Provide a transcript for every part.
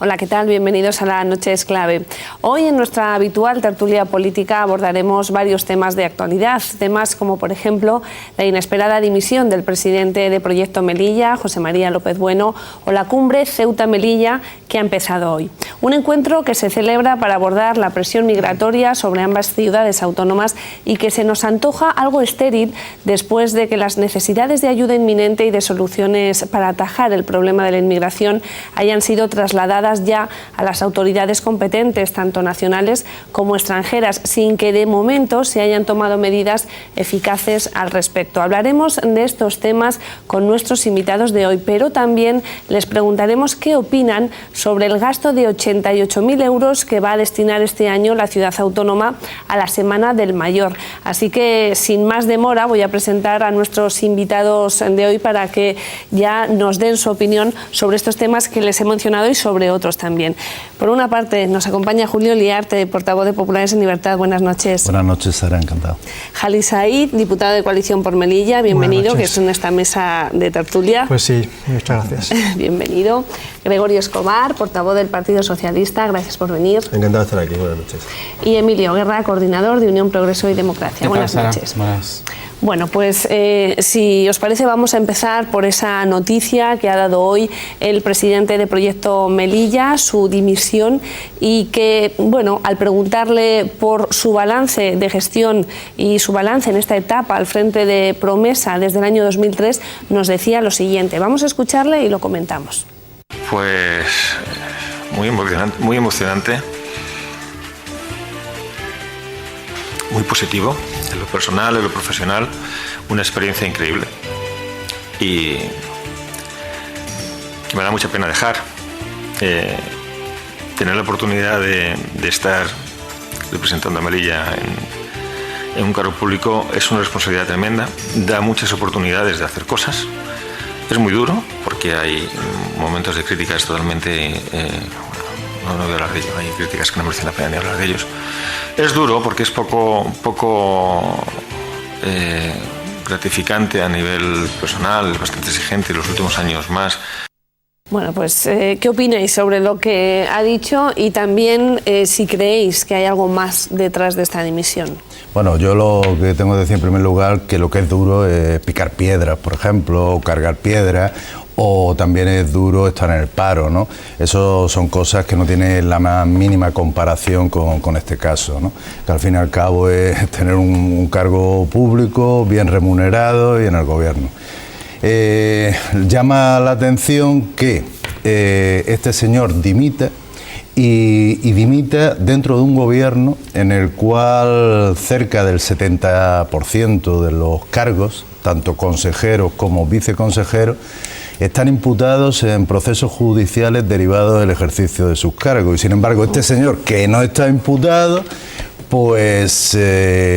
Hola, ¿qué tal? Bienvenidos a La Noche es Clave. Hoy en nuestra habitual tertulia política abordaremos varios temas de actualidad, temas como por ejemplo la inesperada dimisión del presidente de Proyecto Melilla, José María López Bueno, o la cumbre Ceuta-Melilla que ha empezado hoy. Un encuentro que se celebra para abordar la presión migratoria sobre ambas ciudades autónomas y que se nos antoja algo estéril después de que las necesidades de ayuda inminente y de soluciones para atajar el problema de la inmigración hayan sido trasladadas ya a las autoridades competentes, tanto nacionales como extranjeras, sin que de momento se hayan tomado medidas eficaces al respecto. Hablaremos de estos temas con nuestros invitados de hoy, pero también les preguntaremos qué opinan sobre el gasto de 88.000 euros que va a destinar este año la ciudad autónoma a la Semana del Mayor. Así que, sin más demora, voy a presentar a nuestros invitados de hoy para que ya nos den su opinión sobre estos temas que les he mencionado y sobre otros también. Por una parte, nos acompaña Julio Liarte, portavoz de Populares en Libertad. Buenas noches. Buenas noches, Sara, encantado. Jali Said, diputado de Coalición por Melilla, bienvenido, que es en esta mesa de tertulia. Pues sí, muchas gracias. Bienvenido. Gregorio Escobar, portavoz del Partido Socialista, gracias por venir. Encantado de estar aquí, buenas noches. Y Emilio Guerra, coordinador de Unión Progreso y Democracia. Buenas noches. Buenas. Bueno, pues si os parece vamos a empezar por esa noticia que ha dado hoy el presidente de Proyecto Melilla, su dimisión, y que, bueno, al preguntarle por su balance de gestión y su balance en esta etapa al frente de Promesa desde el año 2003, nos decía lo siguiente. Vamos a escucharle y lo comentamos. Pues muy emocionante, muy positivo, en lo personal, en lo profesional, una experiencia increíble y que me da mucha pena dejar. Tener la oportunidad de estar representando a Melilla en un cargo público es una responsabilidad tremenda, da muchas oportunidades de hacer cosas. Es muy duro porque hay momentos de críticas totalmente... no voy a hablar de ello, hay críticas que no merecen la pena ni hablar de ellos. Es duro porque es poco gratificante a nivel personal, bastante exigente, los últimos años más. Bueno, pues, ¿qué opináis sobre lo que ha dicho y también si creéis que hay algo más detrás de esta dimisión? Bueno, yo lo que tengo que decir en primer lugar que lo que es duro es picar piedras, por ejemplo, o cargar piedras, o también es duro estar en el paro, ¿no? Eso son cosas que no tienen la más mínima comparación con este caso, ¿no? Que al fin y al cabo es tener un cargo público bien remunerado y en el gobierno. Llama la atención que este señor dimita y dimita dentro de un gobierno en el cual cerca del 70% de los cargos, tanto consejeros como viceconsejeros, están imputados en procesos judiciales derivados del ejercicio de sus cargos. Y sin embargo, este señor, que no está imputado, pues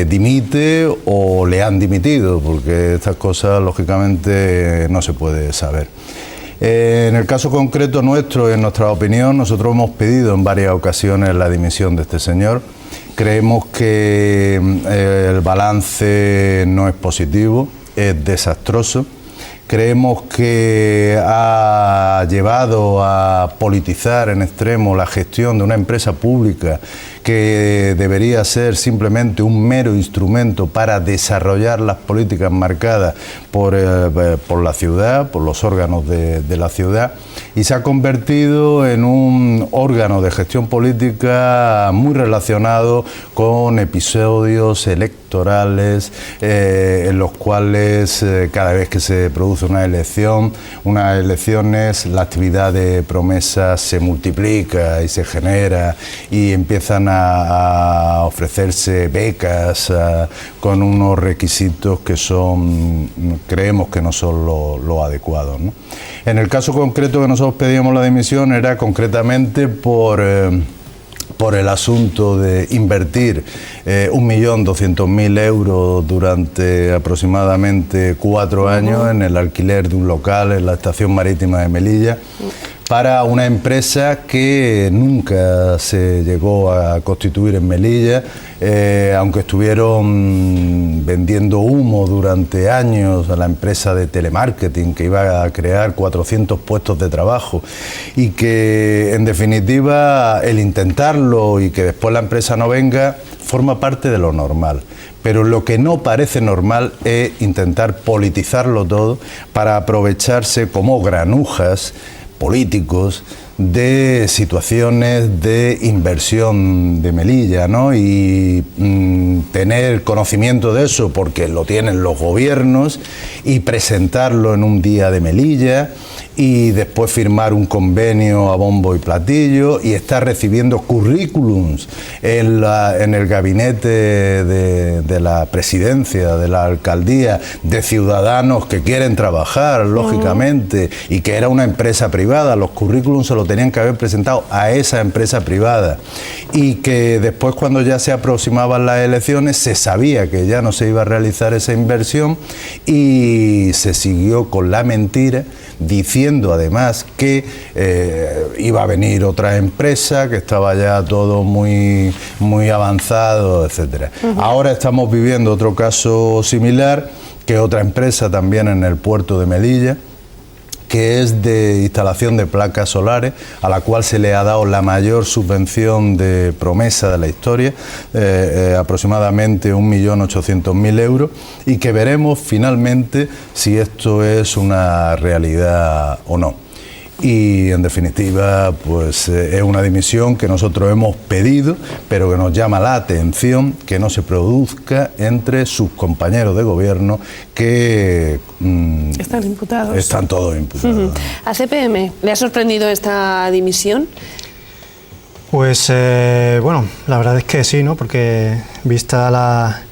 dimite o le han dimitido, porque estas cosas, lógicamente, no se puede saber. En el caso concreto nuestro, en nuestra opinión, nosotros hemos pedido en varias ocasiones la dimisión de este señor. Creemos que el balance no es positivo, es desastroso. Creemos que ha llevado a politizar en extremo la gestión de una empresa pública que debería ser simplemente un mero instrumento para desarrollar las políticas marcadas por la ciudad, por los órganos de la ciudad, y se ha convertido en un órgano de gestión política muy relacionado con episodios electorales en los cuales cada vez que se produce unas elecciones, la actividad de Promesa se multiplica y se genera y empiezan a ofrecerse becas con unos requisitos que creemos que no son lo adecuados, ¿no? En el caso concreto que nosotros pedíamos la dimisión era concretamente por el asunto de invertir 1.200.000 euros durante aproximadamente 4 años en el alquiler de un local en la estación marítima de Melilla para una empresa que nunca se llegó a constituir en Melilla, aunque estuvieron vendiendo humo durante años a la empresa de telemarketing que iba a crear 400 puestos de trabajo, y que en definitiva el intentarlo y que después la empresa no venga forma parte de lo normal. Pero lo que no parece normal es intentar politizarlo todo para aprovecharse como granujas políticos de situaciones de inversión de Melilla, ¿no? Y tener conocimiento de eso porque lo tienen los gobiernos y presentarlo en un día de Melilla y después firmar un convenio a bombo y platillo y estar recibiendo currículums en el gabinete de la presidencia, de la alcaldía, de ciudadanos que quieren trabajar, lógicamente, y que era una empresa privada. Los currículums se los tenían que haber presentado a esa empresa privada, y que después, cuando ya se aproximaban las elecciones, se sabía que ya no se iba a realizar esa inversión y se siguió con la mentira, diciendo además que iba a venir otra empresa, que estaba ya todo muy avanzado, etcétera. Ahora estamos viviendo otro caso similar, que otra empresa también en el puerto de Melilla, que es de instalación de placas solares, a la cual se le ha dado la mayor subvención de promesa de la historia, aproximadamente 1.800.000 euros, y que veremos finalmente si esto es una realidad o no. Y en definitiva, pues es una dimisión que nosotros hemos pedido, pero que nos llama la atención que no se produzca entre sus compañeros de gobierno, que están imputados. Están todos imputados. ¿A CPM le ha sorprendido esta dimisión? Pues bueno, la verdad es que sí, ¿no? Porque vista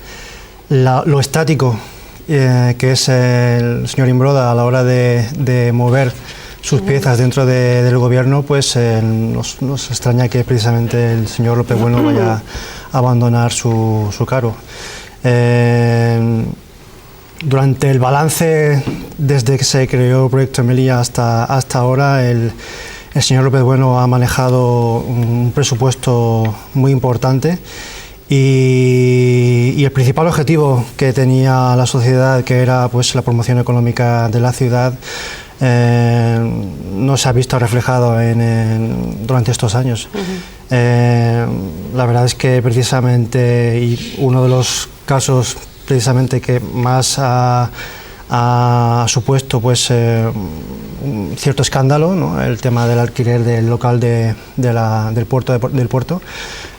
lo estático que es el señor Imbroda a la hora de mover sus piezas dentro del gobierno, pues nos extraña que precisamente el señor López Bueno vaya a abandonar su cargo. Durante el balance, desde que se creó el proyecto Melilla hasta ahora, el señor López Bueno ha manejado un presupuesto muy importante, y el principal objetivo que tenía la sociedad, que era pues la promoción económica de la ciudad, no se ha visto reflejado durante estos años. La verdad es que precisamente, y uno de los casos precisamente que más ha supuesto pues un cierto escándalo, ¿no? El tema del alquiler del local del puerto.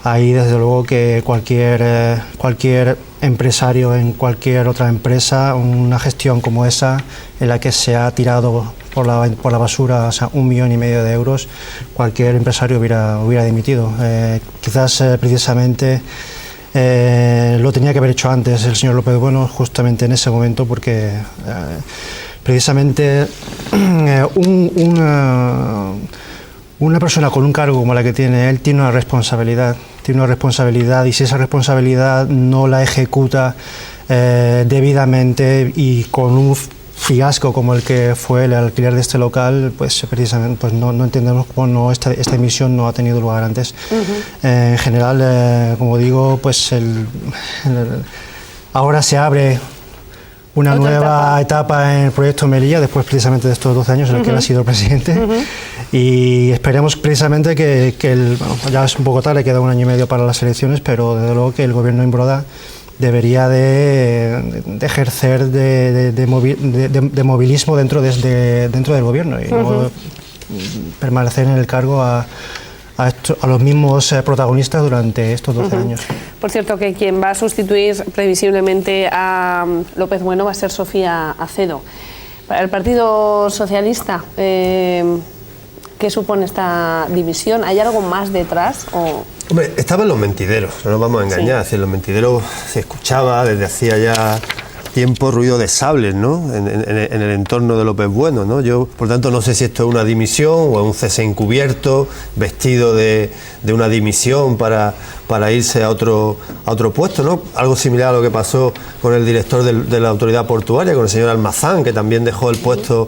Ahí desde luego que cualquier empresario en cualquier otra empresa, una gestión como esa, en la que se ha tirado por la basura, o sea, 1,5 millones de euros, cualquier empresario hubiera dimitido. Quizás precisamente lo tenía que haber hecho antes el señor López Bueno, justamente en ese momento, porque precisamente una persona con un cargo como la que tiene él tiene una responsabilidad, y si esa responsabilidad no la ejecuta debidamente, y con un fiasco como el que fue el alquiler de este local, pues precisamente pues no entendemos cómo esta emisión no ha tenido lugar antes. En general, como digo, pues ahora se abre una nueva etapa en el proyecto Melilla, después precisamente de estos 12 años en el que él ha sido presidente, y esperemos precisamente que bueno, ya es un poco tarde, queda 1 año y medio para las elecciones, pero desde luego que el gobierno Imbroda debería de ejercer de movilismo dentro del gobierno, y no permanecer en el cargo a los mismos protagonistas durante estos 12 años. Por cierto, que quien va a sustituir previsiblemente a López Bueno va a ser Sofía Acedo. Para el Partido Socialista, ¿qué supone esta división? ¿Hay algo más detrás? Hombre, estaban los mentideros, no nos vamos a engañar. Sí. Es decir, los mentideros se escuchaba desde hacía ya tiempo ruido de sables, ¿no? En el entorno de López Bueno, ¿no? Yo, por tanto, no sé si esto es una dimisión o es un cese encubierto, vestido de una dimisión para para irse a otro puesto, ¿no? Algo similar a lo que pasó con el director de la autoridad portuaria, con el señor Almazán, que también dejó el puesto,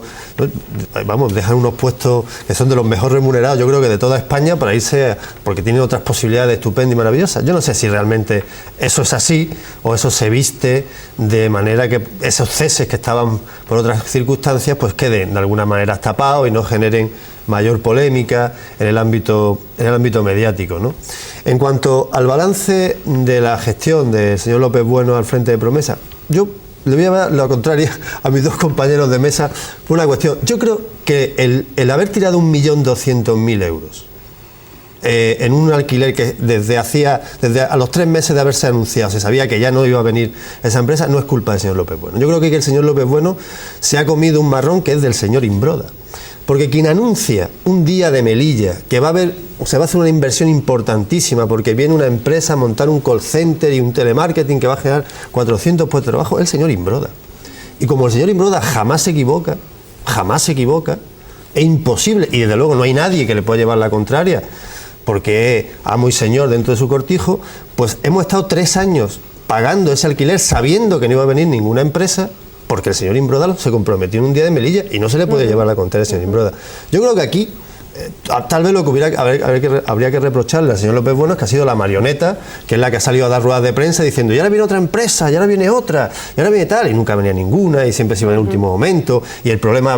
vamos, dejan unos puestos que son de los mejor remunerados, yo creo que de toda España, para irse, porque tienen otras posibilidades estupendas y maravillosas. Yo no sé si realmente eso es así o eso se viste de manera que esos ceses que estaban por otras circunstancias pues queden de alguna manera tapados y no generen mayor polémica en el ámbito mediático, ¿no? En cuanto al balance de la gestión del señor López Bueno al frente de Promesa, yo le voy a dar lo contrario a mis dos compañeros de mesa por una cuestión. Yo creo que el haber tirado 1.200.000 euros en un alquiler que desde a los 3 meses de haberse anunciado se sabía que ya no iba a venir esa empresa, no es culpa del señor López Bueno. Yo creo que el señor López Bueno se ha comido un marrón que es del señor Imbroda. Porque quien anuncia un día de Melilla que se va a hacer una inversión importantísima porque viene una empresa a montar un call center y un telemarketing que va a generar 400 puestos de trabajo, es el señor Imbroda. Y como el señor Imbroda jamás se equivoca, es imposible, y desde luego no hay nadie que le pueda llevar la contraria, porque es amo y señor dentro de su cortijo, pues hemos estado 3 años pagando ese alquiler sabiendo que no iba a venir ninguna empresa, porque el señor Imbroda se comprometió en un día de Melilla y no se le puede llevar la contraria al señor Imbroda. Yo creo que aquí tal vez lo que habría que reprocharle al señor López Bueno es que ha sido la marioneta, que es la que ha salido a dar ruedas de prensa diciendo y ahora viene otra empresa, y ahora viene otra, y ahora viene tal, y nunca venía ninguna, y siempre se iba en el último momento, y el problema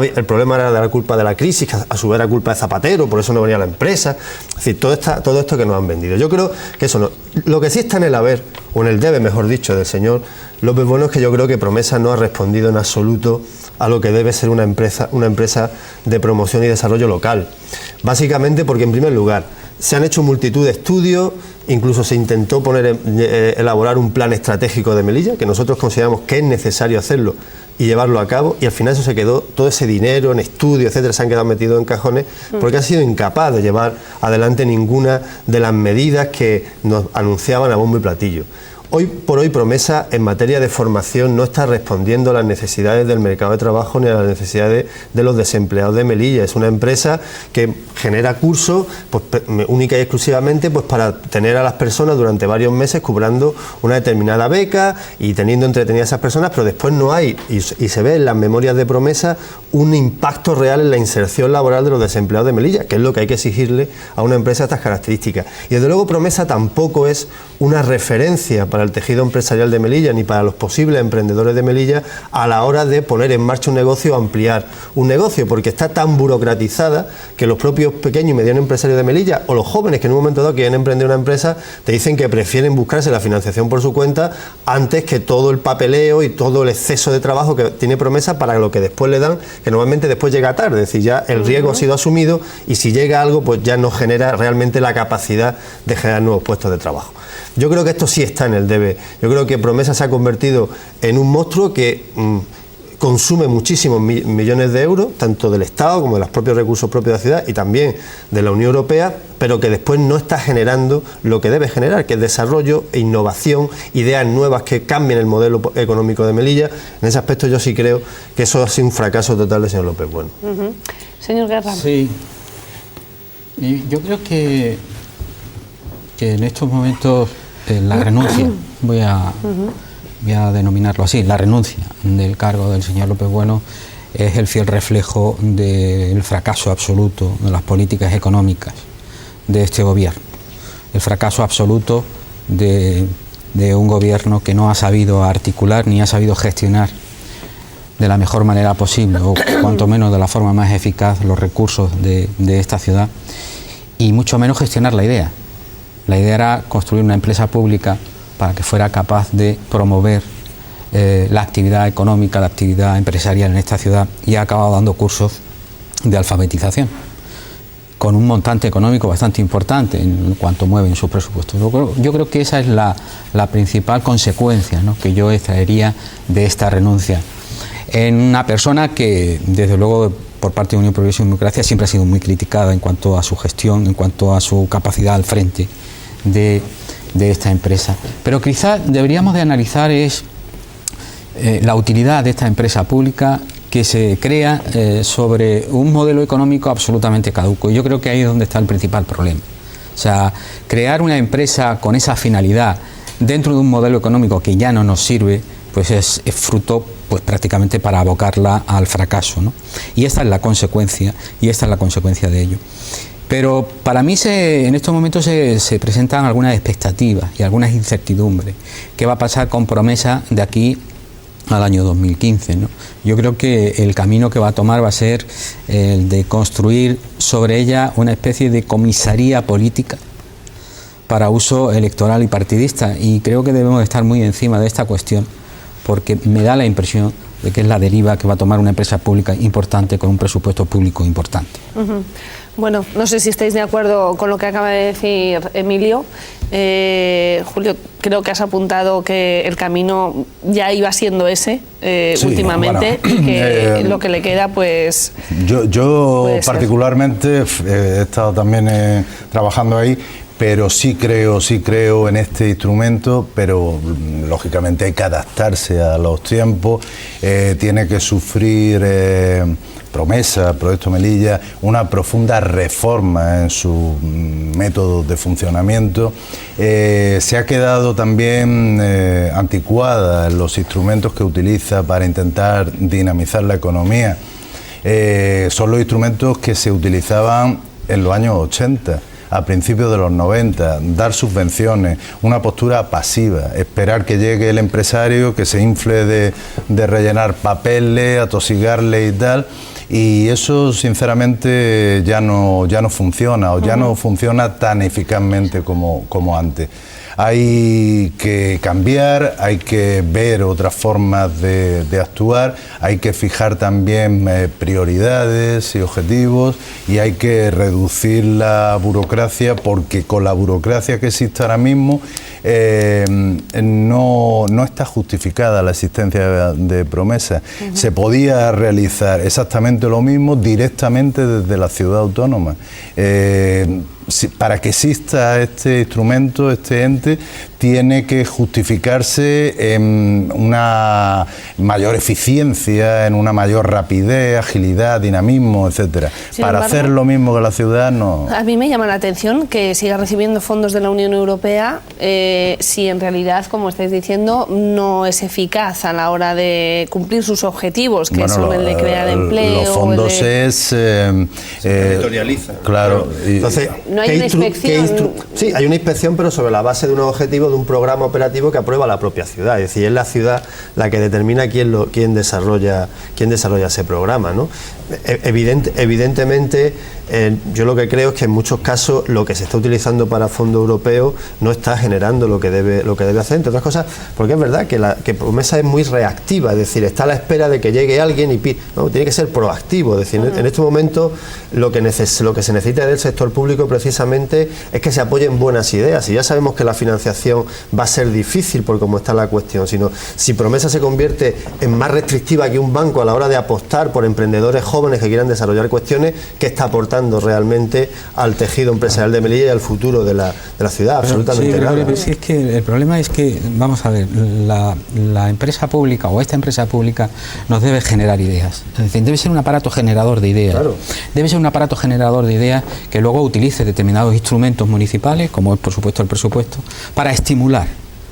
era de la culpa de la crisis, que a su vez era culpa de Zapatero, por eso no venía la empresa. Es decir, todo esto que nos han vendido. Yo creo que eso no. Lo que sí está en el haber, o en el debe, mejor dicho, del señor López Bueno es que yo creo que Promesa no ha respondido en absoluto a lo que debe ser una empresa de promoción y desarrollo local. Básicamente porque, en primer lugar, se han hecho multitud de estudios, incluso se intentó elaborar un plan estratégico de Melilla, que nosotros consideramos que es necesario hacerlo y llevarlo a cabo, y al final eso se quedó, todo ese dinero en estudios, etcétera, se han quedado metidos en cajones porque ha sido incapaz de llevar adelante ninguna de las medidas que nos anunciaban a bombo y platillo. Hoy por hoy Promesa en materia de formación no está respondiendo a las necesidades del mercado de trabajo ni a las necesidades de los desempleados de Melilla. Es una empresa que genera cursos pues, única y exclusivamente pues, para tener a las personas durante varios meses cobrando una determinada beca y teniendo entretenidas a esas personas, pero después no hay, y se ve en las memorias de Promesa, un impacto real en la inserción laboral de los desempleados de Melilla, que es lo que hay que exigirle a una empresa de estas características. Y desde luego Promesa tampoco es una referencia para el tejido empresarial de Melilla ni para los posibles emprendedores de Melilla a la hora de poner en marcha un negocio o ampliar un negocio, porque está tan burocratizada que los propios pequeños y medianos empresarios de Melilla o los jóvenes que en un momento dado quieren emprender una empresa te dicen que prefieren buscarse la financiación por su cuenta antes que todo el papeleo y todo el exceso de trabajo que tiene Promesa para lo que después le dan, que normalmente después llega tarde, es decir, ya el riesgo ha sido asumido y si llega algo pues ya no genera realmente la capacidad de generar nuevos puestos de trabajo. Yo creo que esto sí está en el debe. Yo creo que Promesa se ha convertido en un monstruo que consume muchísimos millones de euros, tanto del Estado como de los propios recursos propios de la ciudad y también de la Unión Europea, pero que después no está generando lo que debe generar, que es desarrollo e innovación, ideas nuevas que cambien el modelo económico de Melilla. En ese aspecto yo sí creo que eso ha sido un fracaso total del señor López Bueno. Señor Guerra. Sí. Y yo creo que en estos momentos la renuncia, voy a denominarlo así, la renuncia del cargo del señor López Bueno es el fiel reflejo del fracaso absoluto de las políticas económicas de este gobierno, el fracaso absoluto de un gobierno que no ha sabido articular ni ha sabido gestionar de la mejor manera posible, o cuanto menos de la forma más eficaz, los recursos de esta ciudad, y mucho menos gestionar la idea. La idea era construir una empresa pública para que fuera capaz de promover la actividad económica, la actividad empresarial en esta ciudad, y ha acabado dando cursos de alfabetización con un montante económico bastante importante en cuanto mueven sus presupuestos. Yo creo que esa es la principal consecuencia, ¿no?, que yo extraería de esta renuncia en una persona que, desde luego, por parte de Unión Progreso y Democracia siempre ha sido muy criticada en cuanto a su gestión, en cuanto a su capacidad al frente de esta empresa. Pero quizás deberíamos de analizar la utilidad de esta empresa pública que se crea sobre un modelo económico absolutamente caduco. Y yo creo que ahí es donde está el principal problema. O sea, crear una empresa con esa finalidad dentro de un modelo económico que ya no nos sirve, pues es fruto, pues prácticamente para abocarla al fracaso, ¿no? Y esta es la consecuencia, de ello. Pero para mí en estos momentos se presentan algunas expectativas y algunas incertidumbres. ¿Qué va a pasar con Promesa de aquí al año 2015, ¿no? Yo creo que el camino que va a tomar va a ser el de construir sobre ella una especie de comisaría política para uso electoral y partidista, y creo que debemos estar muy encima de esta cuestión, porque me da la impresión de que es la deriva que va a tomar una empresa pública importante con un presupuesto público importante. Bueno, no sé si estáis de acuerdo con lo que acaba de decir Emilio. Julio, creo que has apuntado que el camino ya iba siendo ese sí, últimamente, bueno, y que lo que le queda, pues... Yo particularmente he estado también trabajando ahí, pero sí creo en este instrumento, pero lógicamente hay que adaptarse a los tiempos, tiene que sufrir Promesa, Proyecto Melilla, una profunda reforma en su método de funcionamiento. Se ha quedado también anticuada en los instrumentos que utiliza para intentar dinamizar la economía. Son los instrumentos que se utilizaban en los años 80. A principios de los 90, dar subvenciones, una postura pasiva, esperar que llegue el empresario, que se infle de rellenar papeles, atosigarle y tal, y eso sinceramente ya no funciona, o ya no funciona tan eficazmente como antes. Hay que cambiar, hay que ver otras formas de actuar, hay que fijar también prioridades y objetivos, y hay que reducir la burocracia, porque con la burocracia que existe ahora mismo no está justificada la existencia de Promesa. Se podía realizar exactamente lo mismo directamente desde la ciudad autónoma. Para que exista este instrumento, este ente, tiene que justificarse en una mayor eficiencia, en una mayor rapidez, agilidad, dinamismo, etcétera. Para hacer lo mismo que la ciudad, no. A mí me llama la atención que siga recibiendo fondos de la Unión Europea si en realidad, como estáis diciendo, no es eficaz a la hora de cumplir sus objetivos, que son el de crear empleo. Los fondos se territorializan. Claro. Entonces, no hay una inspección. Sí, hay una inspección, pero sobre la base de unos objetivos de un programa operativo que aprueba la propia ciudad. Es decir, es la ciudad la que determina quién desarrolla ese programa, ¿no? Evidentemente, yo lo que creo es que en muchos casos lo que se está utilizando para fondos europeos no está generando lo que debe hacer, entre otras cosas, porque es verdad que Promesa es muy reactiva, es decir, está a la espera de que llegue alguien y pide, no, tiene que ser proactivo, es decir, en este momento lo que se necesita del sector público precisamente es que se apoyen buenas ideas, y ya sabemos que la financiación va a ser difícil por cómo está la cuestión, sino si Promesa se convierte en más restrictiva que un banco a la hora de apostar por emprendedores jóvenes que quieran desarrollar cuestiones, que está aportando realmente al tejido empresarial de Melilla y al futuro de la ciudad. Absolutamente nada. Pero sí, es que el problema es que, vamos a ver, la empresa pública o esta empresa pública nos debe generar ideas. Es decir, debe ser un aparato generador de ideas. Claro. Debe ser un aparato generador de ideas que luego utilice determinados instrumentos municipales, como es por supuesto el presupuesto, para estimular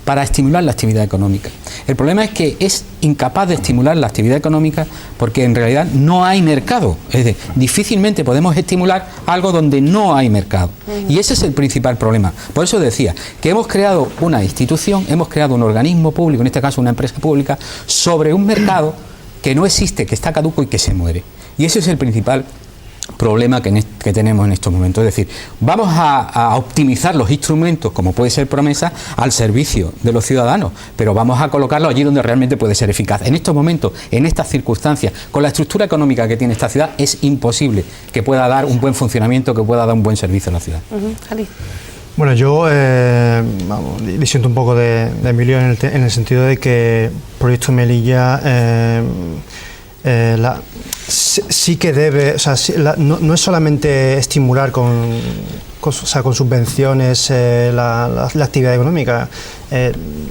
la actividad económica. El problema es que es incapaz de estimular la actividad económica porque en realidad no hay mercado. Es decir, difícilmente podemos estimular algo donde no hay mercado. Y ese es el principal problema. Por eso decía que hemos creado una institución, hemos creado un organismo público, en este caso una empresa pública, sobre un mercado que no existe, que está caduco y que se muere. Y ese es el principal problema que tenemos en estos momentos. Es decir, vamos a optimizar los instrumentos, como puede ser Promesa, al servicio de los ciudadanos, pero vamos a colocarlo allí donde realmente puede ser eficaz. En estos momentos, en estas circunstancias, con la estructura económica que tiene esta ciudad, es imposible que pueda dar un buen funcionamiento, que pueda dar un buen servicio a la ciudad. Jali. Bueno, yo disiento un poco de Emilio en el sentido de que Proyecto Melilla sí que debe, o sea, no es solamente estimular con subvenciones la actividad económica.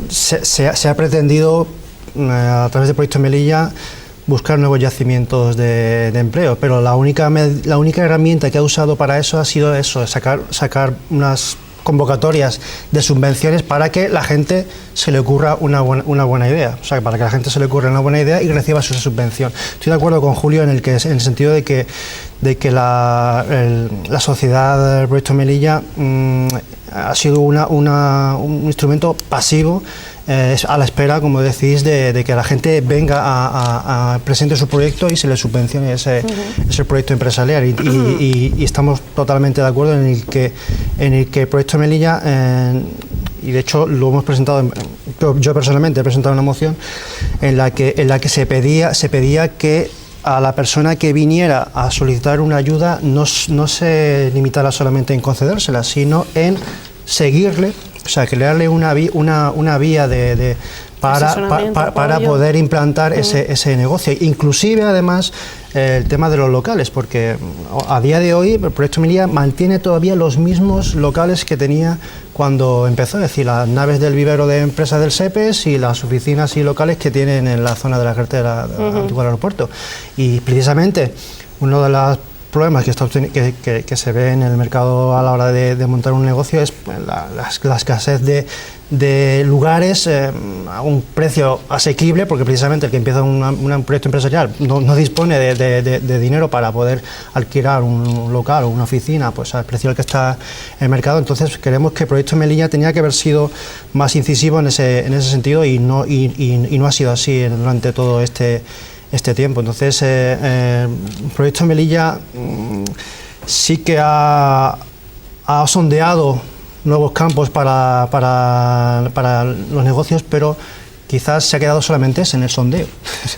Se ha pretendido a través del Proyecto Melilla buscar nuevos yacimientos de empleo, pero la única herramienta que ha usado para eso ha sido eso, sacar unas convocatorias de subvenciones para que la gente se le ocurra una buena idea, o sea, para que la gente se le ocurra una buena idea y reciba su subvención. Estoy de acuerdo con Julio en el sentido de que la sociedad del proyecto Melilla ha sido un instrumento pasivo, a la espera, como decís, de que la gente venga a presente su proyecto y se le subvencione ese proyecto empresarial. Y estamos totalmente de acuerdo en el que el proyecto Melilla, y de hecho lo hemos presentado, yo personalmente he presentado una moción en la que se pedía que a la persona que viniera a solicitar una ayuda no se limitara solamente en concedérsela, sino en seguirle, o sea, crearle una vía para poder implantar ese negocio. Inclusive, además, el tema de los locales, porque a día de hoy el proyecto Melilla mantiene todavía los mismos locales que tenía cuando empezó, es decir, las naves del vivero de empresas del SEPES y las oficinas y locales que tienen en la zona de la carretera antigua del aeropuerto. Y precisamente uno de los problemas que se ve en el mercado a la hora de montar un negocio es la escasez de lugares a un precio asequible, porque precisamente el que empieza un proyecto empresarial no dispone de dinero para poder alquilar un local o una oficina pues al precio al que está el mercado. Entonces creemos que el proyecto Melilla tenía que haber sido más incisivo en ese sentido y no ha sido así durante todo este tiempo. Entonces, el proyecto Melilla sí que ha sondeado nuevos campos para los negocios, pero quizás se ha quedado solamente en el sondeo.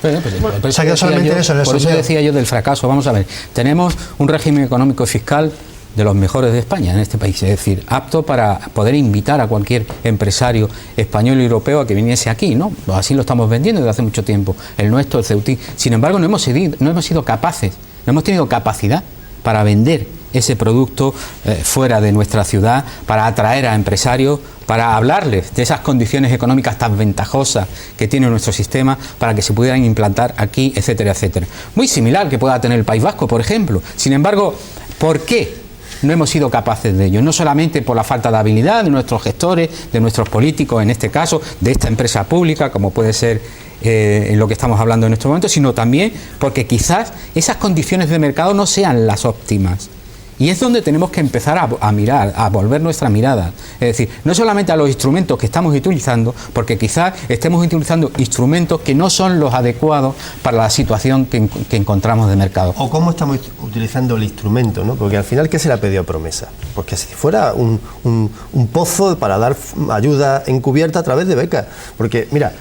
Se ha quedado solamente en eso, en el sondeo. Por eso decía yo del fracaso. Vamos a ver, tenemos un régimen económico y fiscal de los mejores de España en este país, es decir, apto para poder invitar a cualquier empresario español y europeo a que viniese aquí, ¿no? Así lo estamos vendiendo desde hace mucho tiempo, el nuestro, el Ceutí. Sin embargo, no hemos sido capaces, no hemos tenido capacidad para vender ese producto fuera de nuestra ciudad, para atraer a empresarios, para hablarles de esas condiciones económicas tan ventajosas que tiene nuestro sistema para que se pudieran implantar aquí, etcétera, etcétera. Muy similar que pueda tener el País Vasco, por ejemplo. Sin embargo, ¿por qué no hemos sido capaces de ello? No solamente por la falta de habilidad de nuestros gestores, de nuestros políticos, en este caso, de esta empresa pública, como puede ser en lo que estamos hablando en este momento, sino también porque quizás esas condiciones de mercado no sean las óptimas. Y es donde tenemos que empezar a mirar, a volver nuestra mirada. Es decir, no solamente a los instrumentos que estamos utilizando, porque quizás estemos utilizando instrumentos que no son los adecuados para la situación que encontramos de mercado. O cómo estamos utilizando el instrumento, ¿no? Porque al final, ¿qué se le ha pedido Promesa? Pues que si fuera un pozo para dar ayuda encubierta a través de becas. Porque, mira,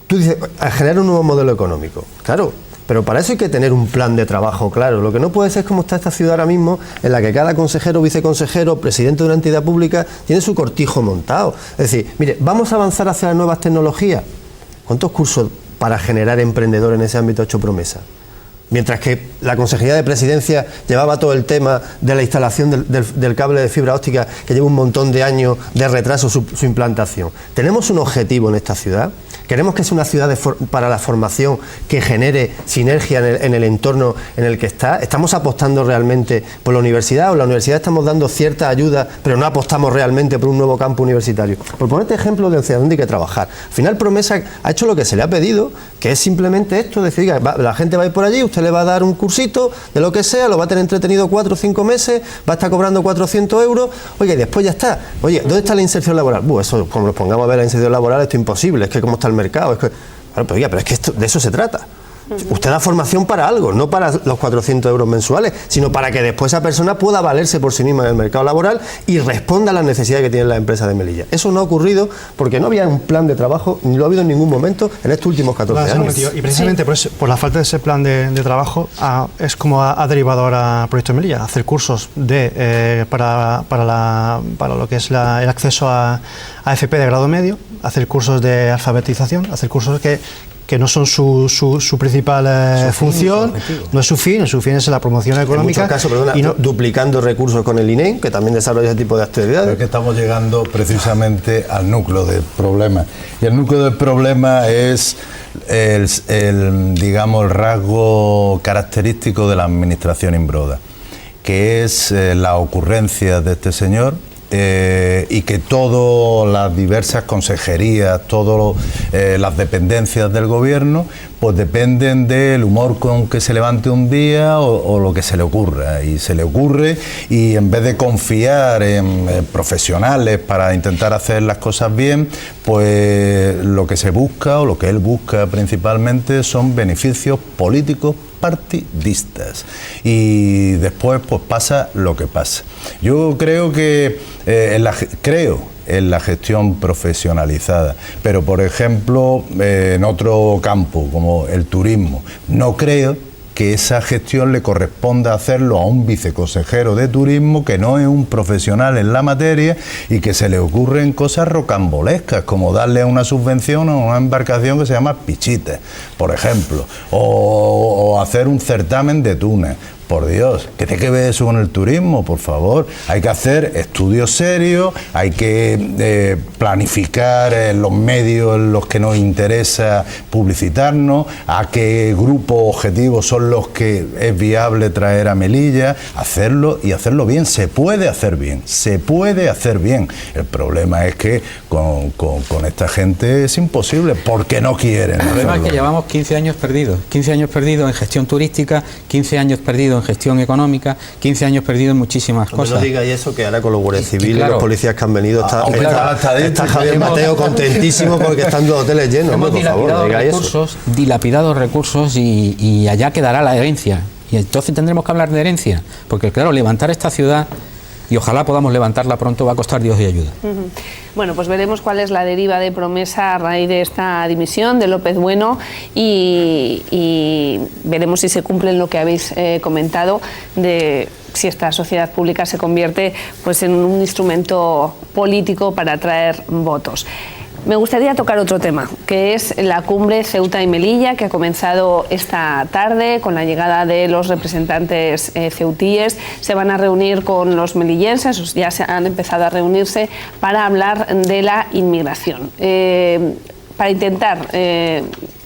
tú dices, a generar un nuevo modelo económico. Claro. Pero para eso hay que tener un plan de trabajo claro. Lo que no puede ser es como está esta ciudad ahora mismo, en la que cada consejero, viceconsejero, presidente de una entidad pública tiene su cortijo montado. Es decir, mire, vamos a avanzar hacia las nuevas tecnologías. ¿Cuántos cursos para generar emprendedores en ese ámbito ha hecho Promesa? Mientras que la Consejería de Presidencia llevaba todo el tema de la instalación del cable de fibra óptica, que lleva un montón de años de retraso su implantación. Tenemos un objetivo en esta ciudad. Queremos que sea una ciudad para la formación que genere sinergia en el entorno en el que está. ¿Estamos apostando realmente por la universidad o la universidad estamos dando cierta ayuda, pero no apostamos realmente por un nuevo campo universitario? Por ponerte ejemplo de hacia dónde hay que trabajar. Al final Promesa ha hecho lo que se le ha pedido, que es simplemente esto, decir, la gente va a ir por allí, usted le va a dar un cursito de lo que sea, lo va a tener entretenido 4 o 5 meses, va a estar cobrando 400 euros, oye, y después ya está. Oye, ¿dónde está la inserción laboral? Eso, como nos pongamos a ver la inserción laboral, esto es imposible, es que cómo está el mercado, es que, claro, pero es que de eso se trata. Usted da formación para algo, no para los 400 euros mensuales, sino para que después esa persona pueda valerse por sí misma en el mercado laboral y responda a las necesidades que tienen las empresas de Melilla. Eso no ha ocurrido porque no había un plan de trabajo, ni lo ha habido en ningún momento en estos últimos 14 años. Y precisamente por la falta de ese plan de trabajo es como ha derivado ahora Proyecto Melilla, hacer cursos para lo que es el acceso a FP de grado medio, hacer cursos de alfabetización, hacer cursos que que no son su principal función, no es su fin es la promoción económica. En muchos casos, perdona, y no, duplicando recursos con el INEM, que también desarrolla ese tipo de actividades. Pero es que estamos llegando precisamente al núcleo del problema. Y el núcleo del problema es digamos, el rasgo característico de la administración Imbroda, que es la ocurrencia de este señor. Y que todas las diversas consejerías, todas las dependencias del gobierno, pues dependen del humor con que se levante un día o lo que se le ocurra. Y se le ocurre, y en vez de confiar en profesionales para intentar hacer las cosas bien, pues lo que se busca, o lo que él busca principalmente, son beneficios políticos partidistas, y después pues pasa lo que pasa. Yo creo que en la gestión profesionalizada, pero por ejemplo en otro campo como el turismo, no creo que esa gestión le corresponda hacerlo a un viceconsejero de turismo que no es un profesional en la materia y que se le ocurren cosas rocambolescas, como darle una subvención a una embarcación que se llama Pichita, por ejemplo, o hacer un certamen de tuna. Por Dios, ¿qué tiene que ver eso con el turismo? Por favor, hay que hacer estudios serios, hay que planificar los medios en los que nos interesa publicitarnos, a qué grupos objetivos son los que es viable traer a Melilla, hacerlo y hacerlo bien. Se puede hacer bien, se puede hacer bien. El problema es que con esta gente es imposible, porque no quieren. El problema es que llevamos 15 años perdidos en gestión turística, 15 años perdidos en gestión económica, 15 años perdidos en muchísimas cosas. No digáis eso, que ahora con los guardias civiles, claro, los policías que han venido, está Javier Mateo contentísimo porque están los hoteles llenos. Hemos dilapidado recursos y allá quedará la herencia. Y entonces tendremos que hablar de herencia, porque claro, levantar esta ciudad, y ojalá podamos levantarla pronto, va a costar Dios y ayuda. Bueno, pues veremos cuál es la deriva de Promesa a raíz de esta dimisión de López Bueno, y veremos si se cumple lo que habéis comentado, de si esta sociedad pública se convierte pues en un instrumento político para atraer votos. Me gustaría tocar otro tema, que es la cumbre Ceuta y Melilla, que ha comenzado esta tarde con la llegada de los representantes ceutíes. Se van a reunir con los melillenses, ya se han empezado a reunirse para hablar de la inmigración, para intentar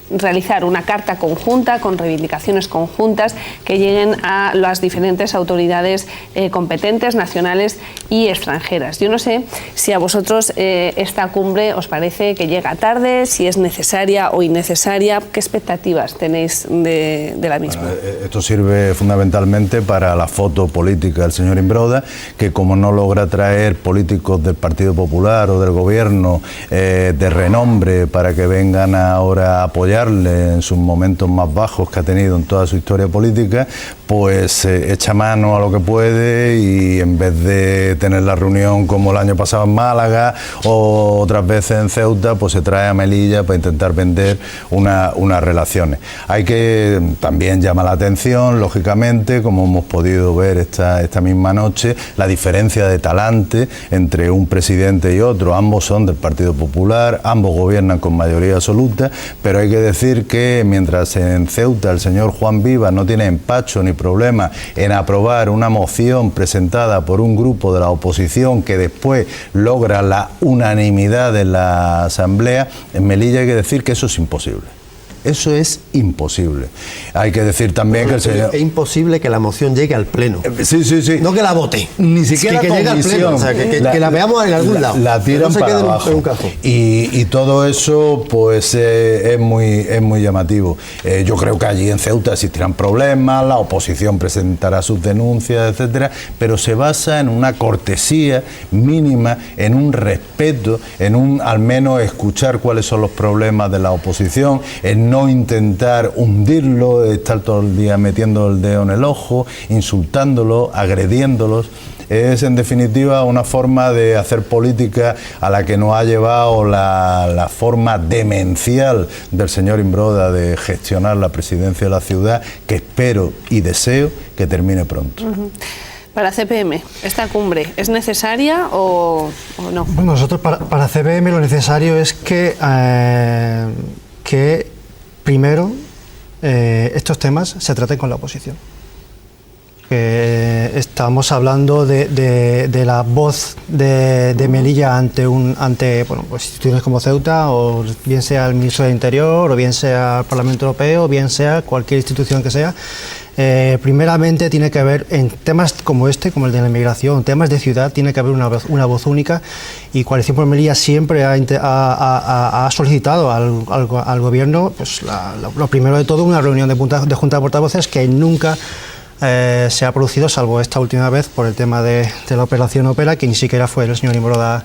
realizar una carta conjunta con reivindicaciones conjuntas que lleguen a las diferentes autoridades competentes, nacionales y extranjeras. Yo no sé si a vosotros esta cumbre os parece que llega tarde, si es necesaria o innecesaria. ¿Qué expectativas tenéis de la misma? Bueno, esto sirve fundamentalmente para la foto política del señor Imbroda, que como no logra traer políticos del Partido Popular o del Gobierno de renombre para que vengan ahora a apoyar en sus momentos más bajos que ha tenido en toda su historia política, pues echa mano a lo que puede, y en vez de tener la reunión como el año pasado en Málaga o otras veces en Ceuta, pues se trae a Melilla para intentar vender unas relaciones. Hay que también llama la atención, lógicamente, como hemos podido ver esta misma noche, la diferencia de talante entre un presidente y otro. Ambos son del Partido Popular, ambos gobiernan con mayoría absoluta, pero hay que decir que mientras en Ceuta el señor Juan Vivas no tiene empacho ni problema en aprobar una moción presentada por un grupo de la oposición que después logra la unanimidad en la Asamblea, en Melilla hay que decir que eso es imposible. Eso es imposible. Hay que decir también que el señor... Es imposible que la moción llegue al Pleno. Sí. No que la vote. Ni siquiera que llegue al Pleno. O sea, que la veamos en algún lado. La tiran no para abajo. En un cajón. Y todo eso pues es muy llamativo. Yo creo que allí en Ceuta existirán problemas, la oposición presentará sus denuncias, etcétera, pero se basa en una cortesía mínima, en un respeto, en al menos escuchar cuáles son los problemas de la oposición, en no intentar hundirlo, estar todo el día metiendo el dedo en el ojo, insultándolo, agrediéndolos. Es en definitiva una forma de hacer política a la que nos ha llevado la forma demencial del señor Imbroda de gestionar la presidencia de la ciudad, que espero y deseo que termine pronto. Para CPM, ¿esta cumbre es necesaria o no? Bueno, nosotros para CPM lo necesario es que primero estos temas se traten con la oposición. Estamos hablando de la voz de Melilla ante pues instituciones como Ceuta, o bien sea el ministro del Interior, o bien sea el Parlamento Europeo, o bien sea cualquier institución que sea. Primeramente tiene que haber, en temas como este, como el de la inmigración, temas de ciudad, tiene que haber una voz única, y Coalición por Melilla siempre ha solicitado al gobierno, pues lo primero de todo, una reunión de junta de portavoces, que nunca se ha producido, salvo esta última vez por el tema de la operación Opera, que ni siquiera fue el señor Imbroda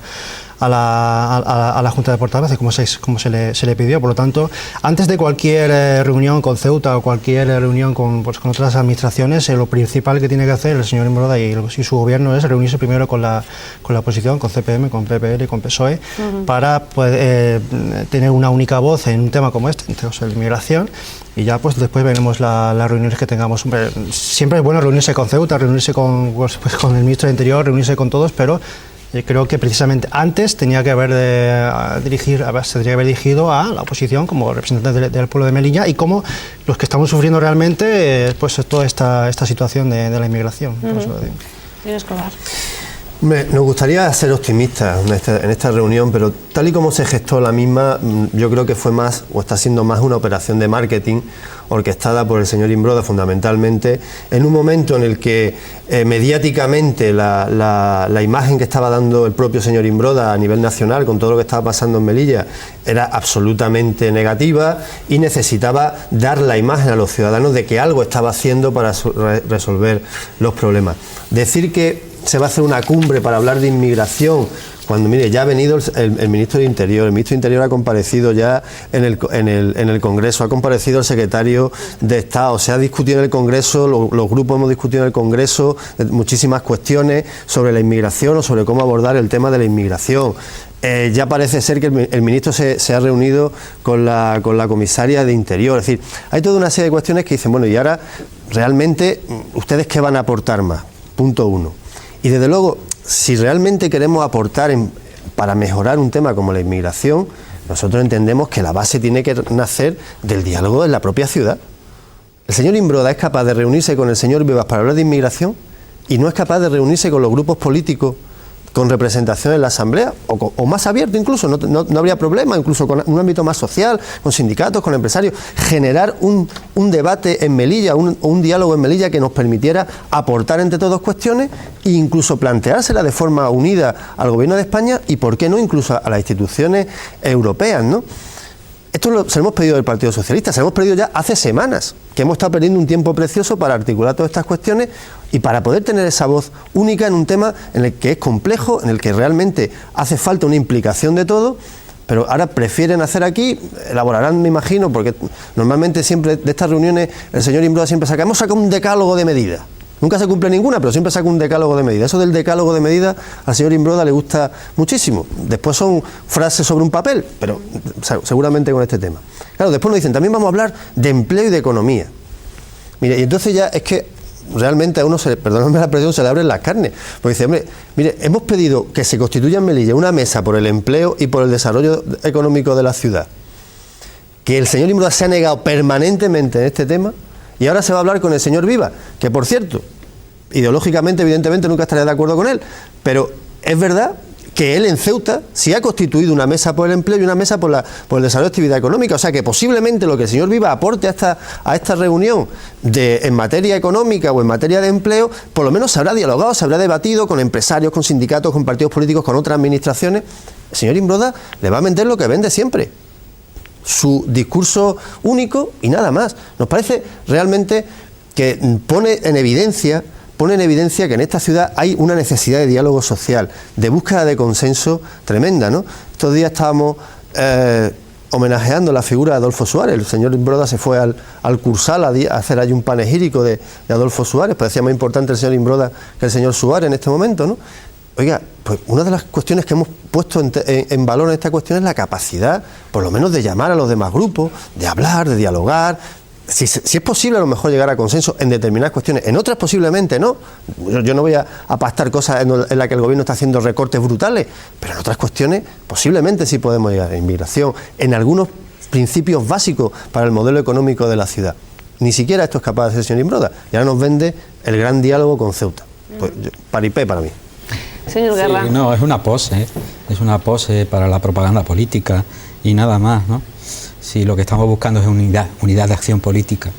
a la Junta de Portavoces como se le pidió. Por lo tanto, antes de cualquier reunión con Ceuta o cualquier reunión con otras administraciones, lo principal que tiene que hacer el señor Imbroda y su gobierno es reunirse primero con la oposición, con CPM, con PPL y con PSOE, para tener una única voz en un tema como este, en términos de inmigración. Y ya pues después veremos las reuniones que tengamos. Siempre es bueno reunirse con Ceuta, reunirse con el ministro del Interior, reunirse con todos, pero yo creo que precisamente antes se tendría que haber dirigido a la oposición como representantes del pueblo de Melilla, y como los que estamos sufriendo realmente pues toda esta situación de la inmigración. Escobar. Nos gustaría ser optimistas en esta reunión, pero tal y como se gestó la misma, yo creo que fue más, o está siendo más, una operación de marketing orquestada por el señor Imbroda fundamentalmente, en un momento en el que mediáticamente la imagen que estaba dando el propio señor Imbroda a nivel nacional con todo lo que estaba pasando en Melilla era absolutamente negativa, y necesitaba dar la imagen a los ciudadanos de que algo estaba haciendo para resolver los problemas. Decir que se va a hacer una cumbre para hablar de inmigración, cuando mire, ya ha venido el ministro del Interior, el ministro del Interior ha comparecido ya en el Congreso, ha comparecido el secretario de Estado, se ha discutido en el Congreso, los grupos hemos discutido en el Congreso muchísimas cuestiones sobre la inmigración o sobre cómo abordar el tema de la inmigración. Ya parece ser que el ministro se ha reunido con la comisaria de Interior. Es decir, hay toda una serie de cuestiones que dicen, bueno, y ahora realmente, ¿ustedes qué van a aportar más? Punto uno. Y desde luego, si realmente queremos aportar para mejorar un tema como la inmigración, nosotros entendemos que la base tiene que nacer del diálogo en la propia ciudad. El señor Imbroda es capaz de reunirse con el señor Vivas para hablar de inmigración, y no es capaz de reunirse con los grupos políticos con representación en la Asamblea, o más abierto incluso, no habría problema, incluso con un ámbito más social, con sindicatos, con empresarios, generar un debate en Melilla, un diálogo en Melilla que nos permitiera aportar entre todos cuestiones e incluso planteársela de forma unida al Gobierno de España, y por qué no incluso a las instituciones europeas, ¿no? Esto se lo hemos pedido del Partido Socialista, se lo hemos pedido ya hace semanas, que hemos estado perdiendo un tiempo precioso para articular todas estas cuestiones y para poder tener esa voz única en un tema en el que es complejo, en el que realmente hace falta una implicación de todo, pero ahora prefieren hacer aquí, elaborarán, me imagino, porque normalmente siempre de estas reuniones el señor Imbroda siempre saca, hemos sacado un decálogo de medidas. Nunca se cumple ninguna, pero siempre saca un decálogo de medidas. Eso del decálogo de medidas al señor Imbroda le gusta muchísimo. Después son frases sobre un papel, pero seguramente con este tema. Claro, después nos dicen, también vamos a hablar de empleo y de economía. Mire, y entonces ya es que realmente a uno, perdóname la expresión, se le abren las carnes. Porque dice, hombre, mire, hemos pedido que se constituya en Melilla una mesa por el empleo y por el desarrollo económico de la ciudad, que el señor Imbroda se ha negado permanentemente en este tema. Y ahora se va a hablar con el señor Viva, que por cierto, ideológicamente, evidentemente, nunca estaría de acuerdo con él, pero es verdad que él en Ceuta sí ha constituido una mesa por el empleo y una mesa por el desarrollo de actividad económica. O sea que posiblemente lo que el señor Viva aporte a esta reunión en materia económica o en materia de empleo, por lo menos se habrá dialogado, se habrá debatido con empresarios, con sindicatos, con partidos políticos, con otras administraciones. El señor Imbroda le va a vender lo que vende siempre, su discurso único y nada más. Nos parece realmente que pone en evidencia que en esta ciudad hay una necesidad de diálogo social, de búsqueda de consenso tremenda, ¿no? Estos días estábamos homenajeando la figura de Adolfo Suárez. El señor Imbroda se fue al Cursal a hacer allí un panegírico de Adolfo Suárez. Parecía más importante el señor Imbroda que el señor Suárez en este momento, ¿no? Oiga, pues una de las cuestiones que hemos puesto en valor en esta cuestión es la capacidad, por lo menos, de llamar a los demás grupos, de hablar, de dialogar. Si es posible, a lo mejor llegar a consenso en determinadas cuestiones, en otras posiblemente no. Yo no voy a pactar cosas en las que el gobierno está haciendo recortes brutales, pero en otras cuestiones posiblemente sí podemos llegar a inmigración. En algunos principios básicos para el modelo económico de la ciudad. Ni siquiera esto es capaz de hacer el señor Imbroda. Y ahora nos vende el gran diálogo con Ceuta. Pues, paripé para mí. Señor Guerra. Sí, no, es una pose para la propaganda política y nada más, ¿no? Si lo que estamos buscando es unidad de acción política,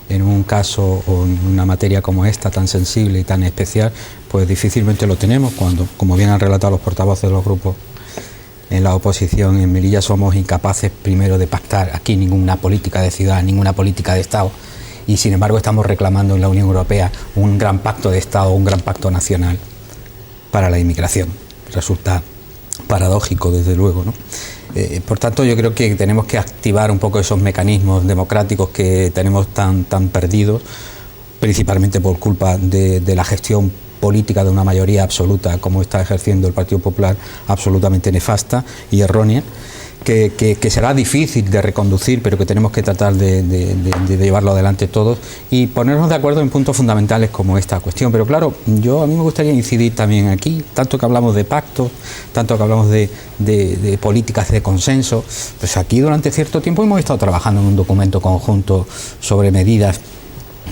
en un caso o en una materia como esta, tan sensible y tan especial, pues difícilmente lo tenemos cuando, como bien han relatado los portavoces de los grupos en la oposición, en Melilla somos incapaces primero de pactar aquí ninguna política de ciudad, ninguna política de Estado, y sin embargo estamos reclamando en la Unión Europea un gran pacto de Estado, un gran pacto nacional para la inmigración. Resulta paradójico, desde luego, ¿no? Por tanto, yo creo que tenemos que activar un poco esos mecanismos democráticos que tenemos tan perdidos, principalmente por culpa de la gestión política de una mayoría absoluta como está ejerciendo el Partido Popular, absolutamente nefasta y errónea, que será difícil de reconducir, pero que tenemos que tratar de llevarlo adelante todos y ponernos de acuerdo en puntos fundamentales como esta cuestión. Pero claro, a mí me gustaría incidir también aquí, tanto que hablamos de pactos, tanto que hablamos de políticas de consenso, pues aquí durante cierto tiempo hemos estado trabajando en un documento conjunto sobre medidas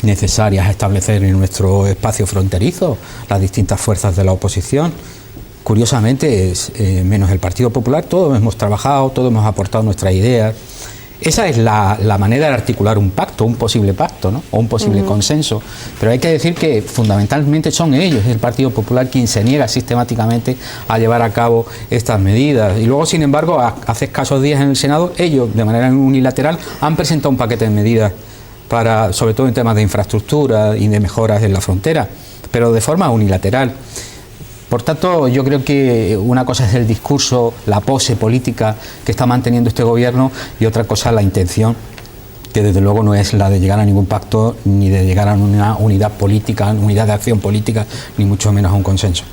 necesarias a establecer en nuestro espacio fronterizo, las distintas fuerzas de la oposición. Curiosamente, menos el Partido Popular, todos hemos trabajado, todos hemos aportado nuestras ideas. Esa es la manera de articular un pacto, un posible pacto, ¿no? O un posible consenso. Pero hay que decir que fundamentalmente son ellos, el Partido Popular, quien se niega sistemáticamente a llevar a cabo estas medidas. Y luego, sin embargo, hace escasos días en el Senado, ellos, de manera unilateral, han presentado un paquete de medidas sobre todo en temas de infraestructura y de mejoras en la frontera, pero de forma unilateral. Por tanto, yo creo que una cosa es el discurso, la pose política que está manteniendo este gobierno y otra cosa la intención, que desde luego no es la de llegar a ningún pacto ni de llegar a una unidad política, unidad de acción política, ni mucho menos a un consenso.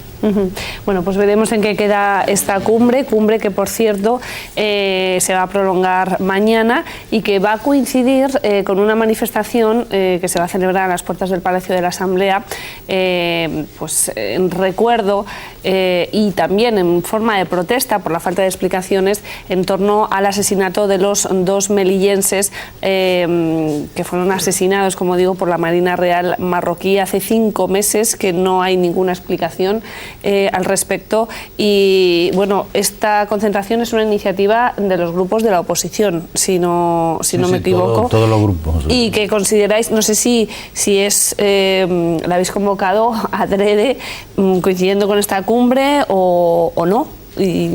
Bueno, pues veremos en qué queda esta cumbre que por cierto se va a prolongar mañana y que va a coincidir con una manifestación que se va a celebrar a las puertas del Palacio de la Asamblea, pues en recuerdo y también en forma de protesta por la falta de explicaciones en torno al asesinato de los dos melillenses que fueron asesinados, como digo, por la Marina Real marroquí hace 5 meses, que no hay ninguna explicación al respecto. Y bueno, esta concentración es una iniciativa de los grupos de la oposición, si no me equivoco. Todos los grupos. Y que consideráis, no sé si es la habéis convocado adrede coincidiendo con esta cumbre o no. Y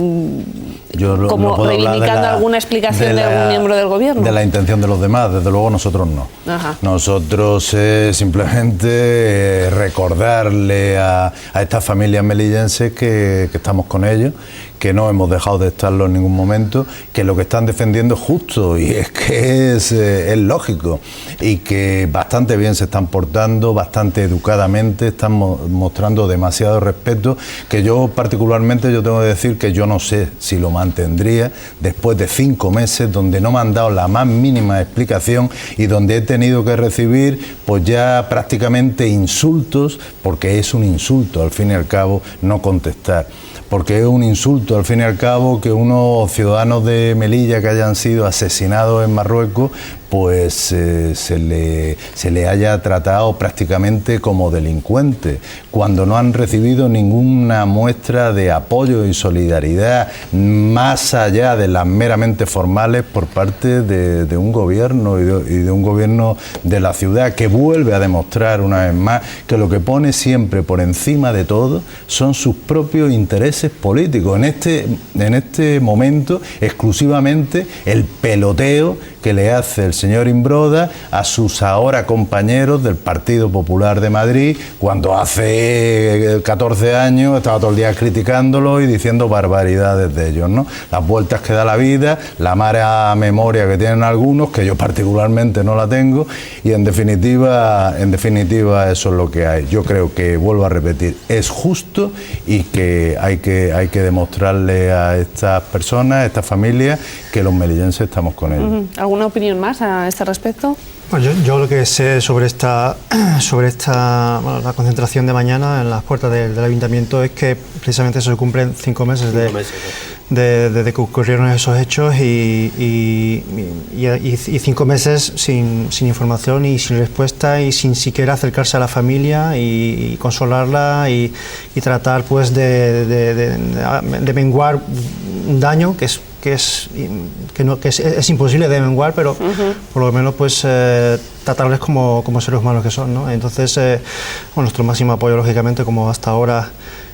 como reivindicando alguna explicación de algún miembro del gobierno. De la intención de los demás, desde luego nosotros no. Ajá. Nosotros simplemente recordarle a estas familias melillenses que estamos con ellos, que no hemos dejado de estarlo en ningún momento, que lo que están defendiendo es justo y es que es lógico, y que bastante bien se están portando, bastante educadamente, están mostrando demasiado respeto, que yo particularmente tengo que decir que yo no sé si lo mantendría después de 5 meses donde no me han dado la más mínima explicación y donde he tenido que recibir pues ya prácticamente insultos, porque es un insulto al fin y al cabo no contestar. Porque es un insulto al fin y al cabo que unos ciudadanos de Melilla que hayan sido asesinados en Marruecos pues se le haya tratado prácticamente como delincuente, cuando no han recibido ninguna muestra de apoyo y solidaridad más allá de las meramente formales por parte de un gobierno y de un gobierno de la ciudad, que vuelve a demostrar una vez más que lo que pone siempre por encima de todo son sus propios intereses políticos. En este momento exclusivamente el peloteo que le hace el señor Imbroda a sus ahora compañeros del Partido Popular de Madrid, cuando hace 14 años estaba todo el día criticándolo y diciendo barbaridades de ellos, ¿no? Las vueltas que da la vida, la mala memoria que tienen algunos, que yo particularmente no la tengo, y en definitiva eso es lo que hay. Yo creo que, vuelvo a repetir, es justo y que hay que demostrarle a estas personas, a estas familias, que los melillenses estamos con ellos. ¿Alguna opinión más a este respecto? Bueno, yo lo que sé sobre esta la concentración de mañana en las puertas del ayuntamiento es que precisamente se cumplen 5 meses desde que ocurrieron esos hechos y 5 meses sin información y sin respuesta y sin siquiera acercarse a la familia y consolarla y tratar pues de menguar un daño que es imposible de menguar, pero por lo menos pues tratarles como seres humanos que son, ¿no? Entonces, nuestro máximo apoyo, lógicamente, como hasta ahora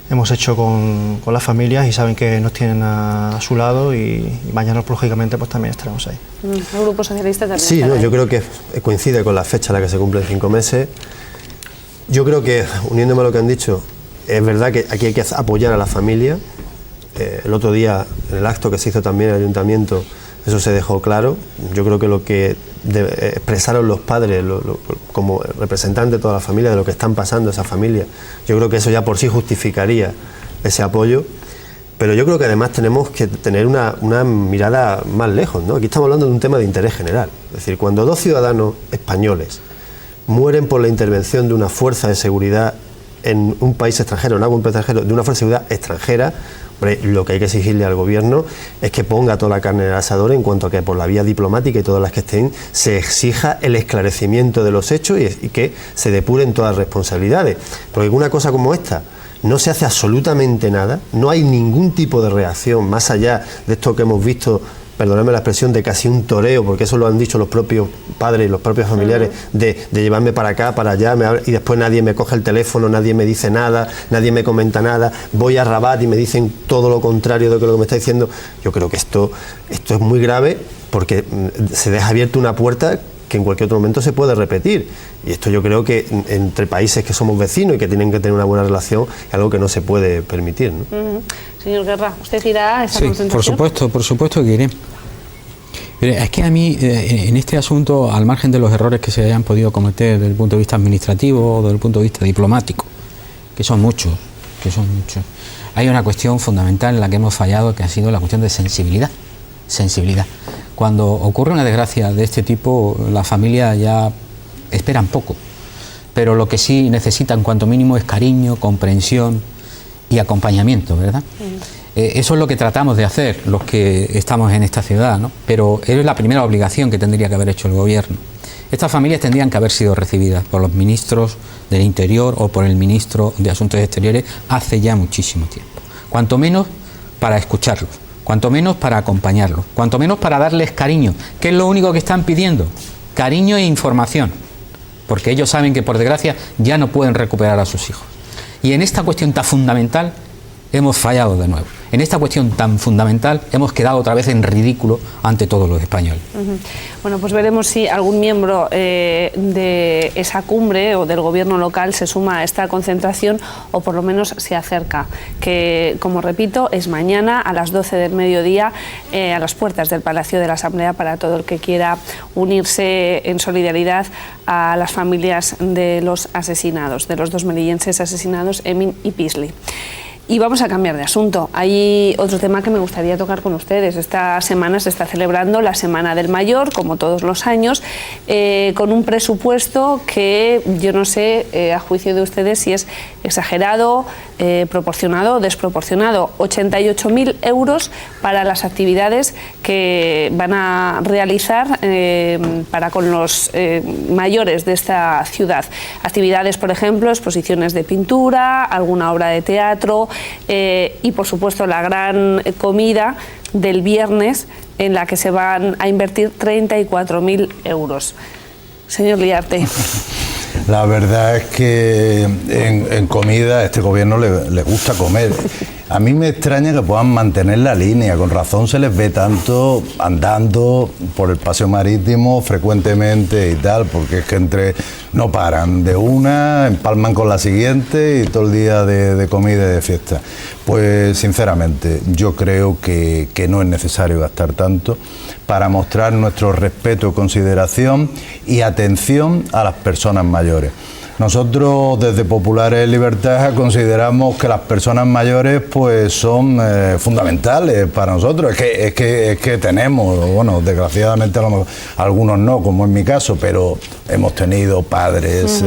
hemos hecho con las familias, y saben que nos tienen a su lado, y mañana, lógicamente, pues también estaremos ahí. ¿El Grupo Socialista también? Sí, no, yo creo que coincide con la fecha en la que se cumplen 5 meses. Yo creo que, uniéndome a lo que han dicho, es verdad que aquí hay que apoyar a la familia. El otro día, en el acto que se hizo también en el Ayuntamiento, eso se dejó claro. Yo creo que lo que expresaron los padres como representantes de toda la familia, de lo que están pasando esa familia, yo creo que eso ya por sí justificaría ese apoyo. Pero yo creo que además tenemos que tener una mirada más lejos, ¿no? Aquí estamos hablando de un tema de interés general. Es decir, cuando 2 ciudadanos españoles mueren por la intervención de una fuerza de seguridad en un país extranjero, en algún país extranjero, de una fuerza de seguridad extranjera, lo que hay que exigirle al gobierno es que ponga toda la carne en el asador en cuanto a que por la vía diplomática y todas las que estén se exija el esclarecimiento de los hechos y que se depuren todas las responsabilidades. Porque una cosa como esta no se hace absolutamente nada, no hay ningún tipo de reacción más allá de esto que hemos visto, perdóname la expresión, de casi un toreo, porque eso lo han dicho los propios padres y los propios familiares, de llevarme para acá, para allá, y después nadie me coge el teléfono, nadie me dice nada, nadie me comenta nada, voy a Rabat y me dicen todo lo contrario de lo que me está diciendo. Yo creo que esto es muy grave, porque se deja abierta una puerta que en cualquier otro momento se puede repetir, y esto yo creo que entre países que somos vecinos y que tienen que tener una buena relación es algo que no se puede permitir, ¿no? Señor Guerra, ¿usted irá a esa concentración? Por supuesto que iré. Pero es que a mí, en este asunto, al margen de los errores que se hayan podido cometer desde el punto de vista administrativo o desde el punto de vista diplomático, que son muchos, hay una cuestión fundamental en la que hemos fallado, que ha sido la cuestión de sensibilidad. Cuando ocurre una desgracia de este tipo, las familias ya esperan poco, pero lo que sí necesitan, cuanto mínimo, es cariño, comprensión y acompañamiento, ¿verdad? Eso es lo que tratamos de hacer los que estamos en esta ciudad, ¿no? Pero es la primera obligación que tendría que haber hecho el gobierno. Estas familias tendrían que haber sido recibidas por los ministros del Interior o por el ministro de Asuntos Exteriores hace ya muchísimo tiempo. Cuanto menos para escucharlos, cuanto menos para acompañarlos, cuanto menos para darles cariño, que es lo único que están pidiendo, cariño e información, porque ellos saben que, por desgracia, ya no pueden recuperar a sus hijos. Y en esta cuestión tan fundamental hemos fallado de nuevo. En esta cuestión tan fundamental hemos quedado otra vez en ridículo ante todos los españoles. Bueno, pues veremos si algún miembro de esa cumbre o del gobierno local se suma a esta concentración, o por lo menos se acerca, que, como repito, es mañana a las 12 del mediodía a las puertas del Palacio de la Asamblea, para todo el que quiera unirse en solidaridad a las familias de los asesinados, de los 2 melillenses asesinados, Emin y Pisley. Y vamos a cambiar de asunto. Hay otro tema que me gustaría tocar con ustedes. Esta semana se está celebrando la Semana del Mayor, como todos los años, con un presupuesto que yo no sé, a juicio de ustedes, si es exagerado, proporcionado o desproporcionado. 88.000 euros para las actividades que van a realizar para con los mayores de esta ciudad. Actividades, por ejemplo, exposiciones de pintura, alguna obra de teatro, y por supuesto la gran comida del viernes, en la que se van a invertir 34.000 euros. Señor Liarte. La verdad es que en comida a este gobierno le gusta comer. A mí me extraña que puedan mantener la línea, con razón se les ve tanto andando por el paseo marítimo frecuentemente y tal, porque es que no paran de una, empalman con la siguiente y todo el día de comida y de fiesta. Pues sinceramente yo creo que no es necesario gastar tanto para mostrar nuestro respeto, consideración y atención a las personas mayores. Nosotros desde Populares Libertad consideramos que las personas mayores pues son fundamentales para nosotros. Es que tenemos, bueno, desgraciadamente a lo mejor algunos no, como en mi caso, pero hemos tenido padres,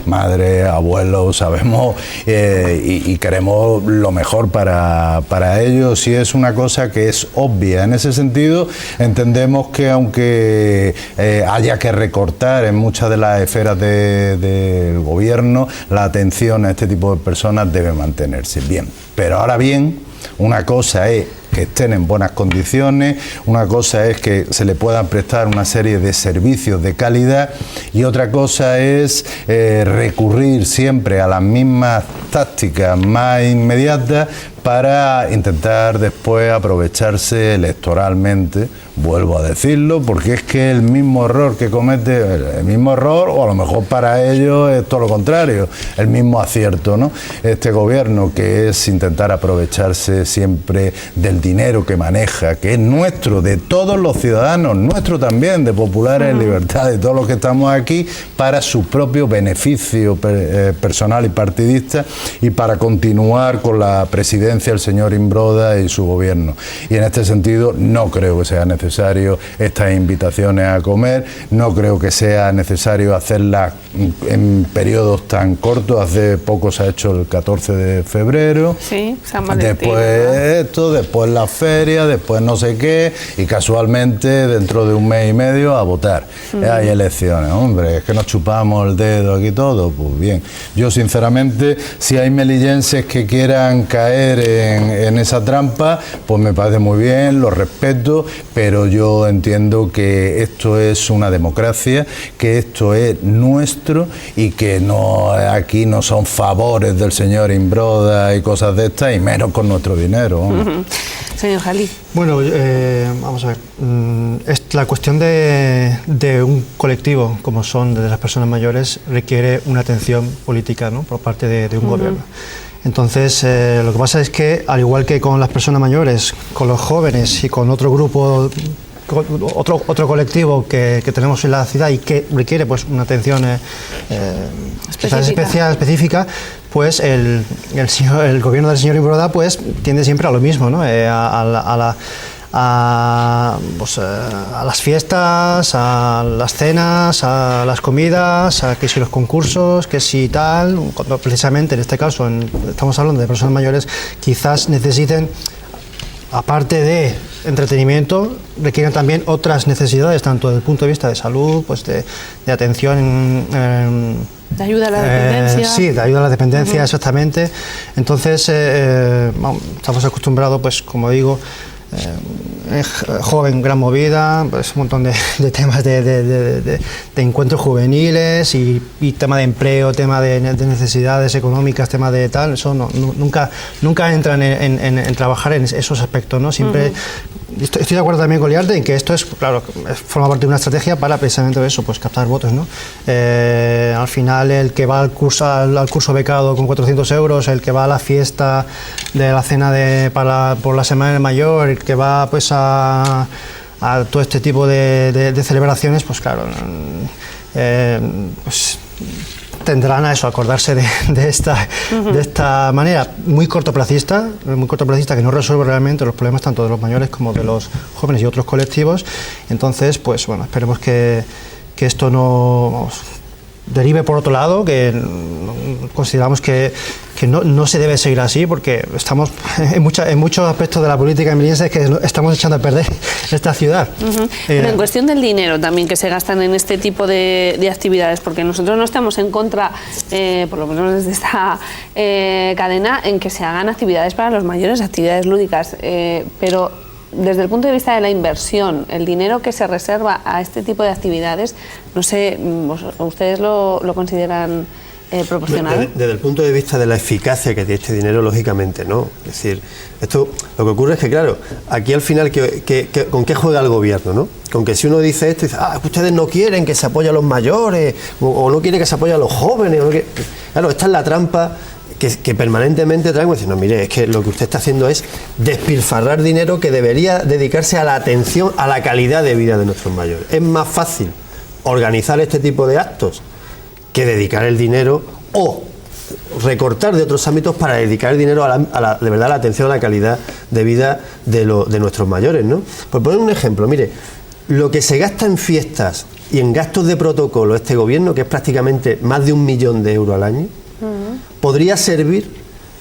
madres, abuelos, sabemos, y queremos lo mejor para ellos, y es una cosa que es obvia. En ese sentido, entendemos que aunque haya que recortar en muchas de las esferas del gobierno, la atención a este tipo de personas debe mantenerse bien. Pero ahora bien, una cosa es que estén en buenas condiciones, una cosa es que se le puedan prestar una serie de servicios de calidad, y otra cosa es recurrir siempre a las mismas tácticas más inmediatas para intentar después aprovecharse electoralmente, vuelvo a decirlo, porque es que el mismo error que comete, el mismo error, o a lo mejor para ellos es todo lo contrario, el mismo acierto, ¿no? Este gobierno, que es intentar aprovecharse siempre del dinero que maneja, que es nuestro, de todos los ciudadanos, nuestro también, de Populares Libertad, de todos los que estamos aquí, para su propio beneficio personal y partidista, y para continuar con la presidencia del señor Imbroda y su gobierno. Y en este sentido no creo que sea necesario estas invitaciones a comer, no creo que sea necesario hacerlas en periodos tan cortos. Hace poco se ha hecho el 14 de febrero, sí, San Valentín, después esto, después la feria, después no sé qué, y casualmente dentro de un mes y medio a votar. Hay elecciones, hombre, es que nos chupamos el dedo aquí todo. Pues bien, yo sinceramente, si hay melillenses que quieran caer en esa trampa, pues me parece muy bien, lo respeto, pero yo entiendo que esto es una democracia, que esto es nuestro, y que no, aquí no son favores del señor Imbroda y cosas de estas, y menos con nuestro dinero. Señor Jalí. Bueno, vamos a ver, la cuestión de un colectivo como son de las personas mayores requiere una atención política, ¿no?, por parte de un gobierno. Entonces, lo que pasa es que, al igual que con las personas mayores, con los jóvenes y con otro grupo, otro colectivo que tenemos en la ciudad y que requiere pues una atención específica, pues el gobierno del señor Imbroda pues tiende siempre a lo mismo, ¿no? A las fiestas, a las cenas, a las comidas, a que si los concursos, que si tal, cuando precisamente en este caso estamos hablando de personas mayores, quizás necesiten, aparte de entretenimiento, requieren también otras necesidades, tanto desde el punto de vista de salud, pues de atención, de ayuda a la dependencia. Sí, de ayuda a la dependencia, exactamente. Entonces, estamos acostumbrados, pues como digo, joven, gran movida, pues un montón de temas de encuentros juveniles y tema de empleo, tema de necesidades económicas, tema de tal, eso nunca entran en trabajar en esos aspectos, ¿no? Siempre estoy de acuerdo también con Liarte en que esto es, claro, forma parte de una estrategia para precisamente eso, pues captar votos, ¿no? Al final, el que va al curso becado con 400 euros, el que va a la fiesta de la cena por la Semana Mayor, el que va pues a todo este tipo de celebraciones, pues claro, pues tendrán a eso, acordarse de esta manera muy cortoplacista, que no resuelve realmente los problemas tanto de los mayores como de los jóvenes y otros colectivos. Entonces, pues bueno, esperemos que esto no derive por otro lado, que consideramos que no se debe seguir así, porque estamos en muchos aspectos de la política emiliense que estamos echando a perder esta ciudad. Pero en cuestión del dinero también que se gastan en este tipo de actividades, porque nosotros no estamos en contra, por lo menos desde esta cadena, en que se hagan actividades para los mayores, actividades lúdicas, pero desde el punto de vista de la inversión, el dinero que se reserva a este tipo de actividades, no sé, ¿ustedes lo consideran proporcional? Desde el punto de vista de la eficacia que tiene este dinero, lógicamente no. Es decir, esto, lo que ocurre es que, claro, aquí al final, ¿con qué juega el gobierno, no? Con que si uno dice esto, dice, ustedes no quieren que se apoye a los mayores, o no quieren que se apoye a los jóvenes. Claro, esta es la trampa que permanentemente traen, diciendo, mire, es que lo que usted está haciendo es despilfarrar dinero que debería dedicarse a la atención, a la calidad de vida de nuestros mayores. Es más fácil organizar este tipo de actos que dedicar el dinero o recortar de otros ámbitos para dedicar el dinero de verdad a la atención a la calidad de vida de nuestros mayores, ¿no? Por poner un ejemplo, mire, lo que se gasta en fiestas y en gastos de protocolo este gobierno, que es prácticamente más de 1 millón de euros al año, podría servir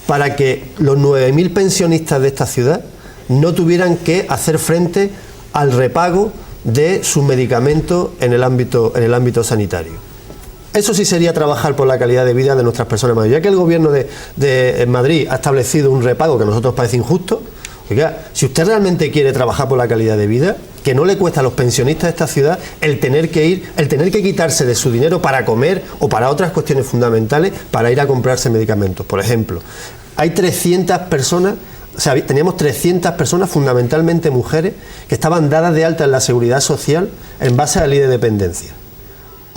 para que los 9.000 pensionistas de esta ciudad no tuvieran que hacer frente al repago de sus medicamentos en el ámbito sanitario. Eso sí sería trabajar por la calidad de vida de nuestras personas mayores. Ya que el gobierno de Madrid ha establecido un repago que a nosotros parece injusto, oiga, si usted realmente quiere trabajar por la calidad de vida, que no le cuesta a los pensionistas de esta ciudad el tener que quitarse de su dinero para comer o para otras cuestiones fundamentales, para ir a comprarse medicamentos. Por ejemplo, hay 300 personas, o sea, teníamos 300 personas, fundamentalmente mujeres, que estaban dadas de alta en la Seguridad Social en base a la ley de dependencia.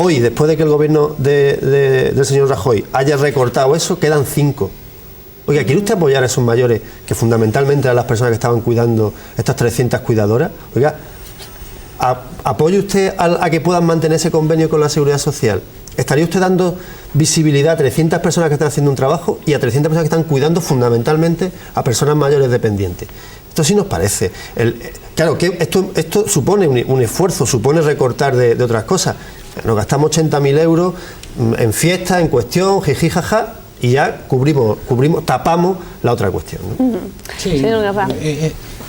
Hoy, después de que el gobierno del señor Rajoy haya recortado eso, quedan 5. Oiga, ¿quiere usted apoyar a esos mayores que fundamentalmente eran las personas que estaban cuidando, estas 300 cuidadoras? Oiga, ¿apoya usted a que puedan mantener ese convenio con la Seguridad Social? ¿Estaría usted dando visibilidad a 300 personas que están haciendo un trabajo y a 300 personas que están cuidando fundamentalmente a personas mayores dependientes? Esto sí nos parece. Claro, que esto supone un esfuerzo, supone recortar de otras cosas. Nos gastamos 80.000 euros en fiestas, en cuestión, jiji, jaja, y ya tapamos la otra cuestión, ¿no? Sí,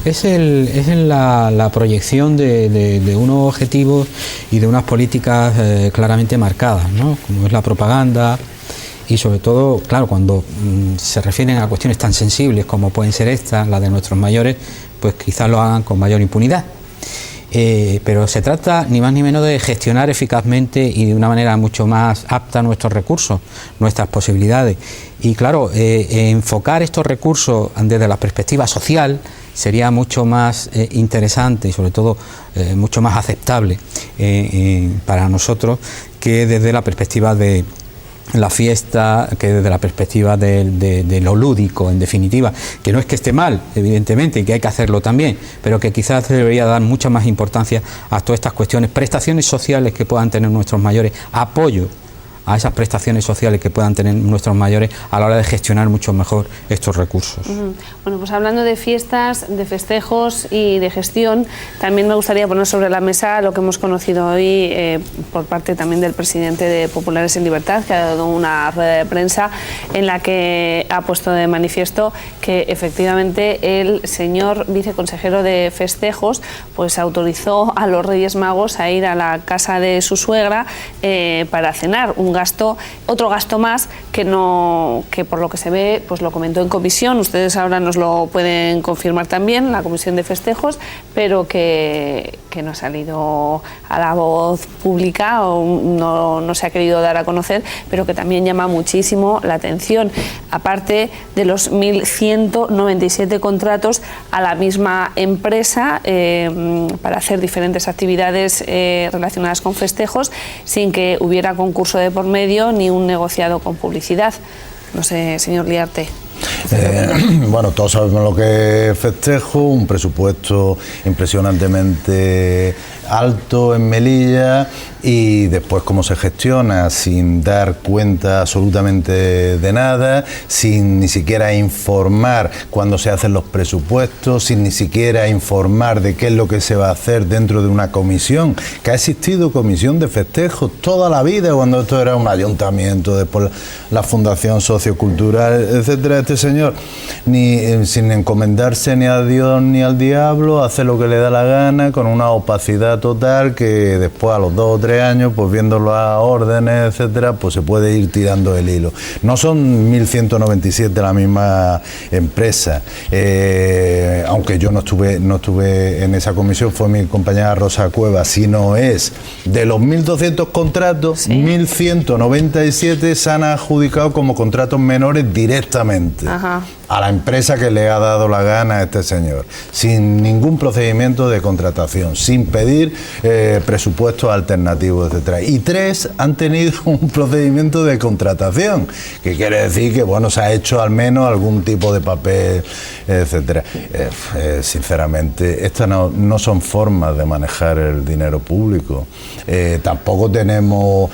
es la proyección de unos objetivos y de unas políticas claramente marcadas, ¿no? Como es la propaganda y sobre todo, claro, cuando se refieren a cuestiones tan sensibles como pueden ser estas, las de nuestros mayores, pues quizás lo hagan con mayor impunidad. Pero se trata ni más ni menos de gestionar eficazmente y de una manera mucho más apta nuestros recursos, nuestras posibilidades. Y claro, enfocar estos recursos desde la perspectiva social sería mucho más interesante y sobre todo mucho más aceptable para nosotros que desde la perspectiva de la fiesta, que desde la perspectiva de lo lúdico, en definitiva, que no es que esté mal, evidentemente, y que hay que hacerlo también, pero que quizás debería dar mucha más importancia a todas estas cuestiones, prestaciones sociales que puedan tener nuestros mayores, apoyo a esas prestaciones sociales que puedan tener nuestros mayores a la hora de gestionar mucho mejor estos recursos. Bueno, pues hablando de fiestas, de festejos y de gestión, también me gustaría poner sobre la mesa lo que hemos conocido hoy por parte también del presidente de Populares en Libertad, que ha dado una rueda de prensa en la que ha puesto de manifiesto que efectivamente el señor viceconsejero de festejos pues autorizó a los Reyes Magos a ir a la casa de su suegra para cenar, otro gasto más que por lo que se ve, pues lo comentó en comisión, ustedes ahora nos lo pueden confirmar también, la comisión de festejos, pero que no ha salido a la voz pública o no se ha querido dar a conocer, pero que también llama muchísimo la atención, aparte de los 1.197 contratos a la misma empresa para hacer diferentes actividades relacionadas con festejos, sin que hubiera concurso de por medio ni un negociado con publicidad. No sé, señor Liarte. Bueno, todos sabemos lo que es festejo, un presupuesto impresionantemente alto en Melilla y después cómo se gestiona sin dar cuenta absolutamente de nada, sin ni siquiera informar cuando se hacen los presupuestos, sin ni siquiera informar de qué es lo que se va a hacer dentro de una comisión, que ha existido comisión de festejos toda la vida cuando esto era un ayuntamiento, después la Fundación Sociocultural, etcétera. Este señor, sin encomendarse ni a Dios ni al diablo, hace lo que le da la gana con una opacidad total que después a los 2 o 3 años, pues viendo las órdenes, etcétera, pues se puede ir tirando el hilo. No son 1.197 la misma empresa, aunque yo no estuve en esa comisión, fue mi compañera Rosa Cuevas, sino es de los 1.200 contratos, ¿sí? 1.197 se han adjudicado como contratos menores directamente. Ajá. a la empresa que le ha dado la gana a este señor, sin ningún procedimiento de contratación, sin pedir presupuestos alternativos, etcétera. Y 3 han tenido un procedimiento de contratación, que quiere decir que, bueno, se ha hecho al menos algún tipo de papel, etcétera. Sinceramente, estas no son formas de manejar el dinero público. Tampoco tenemos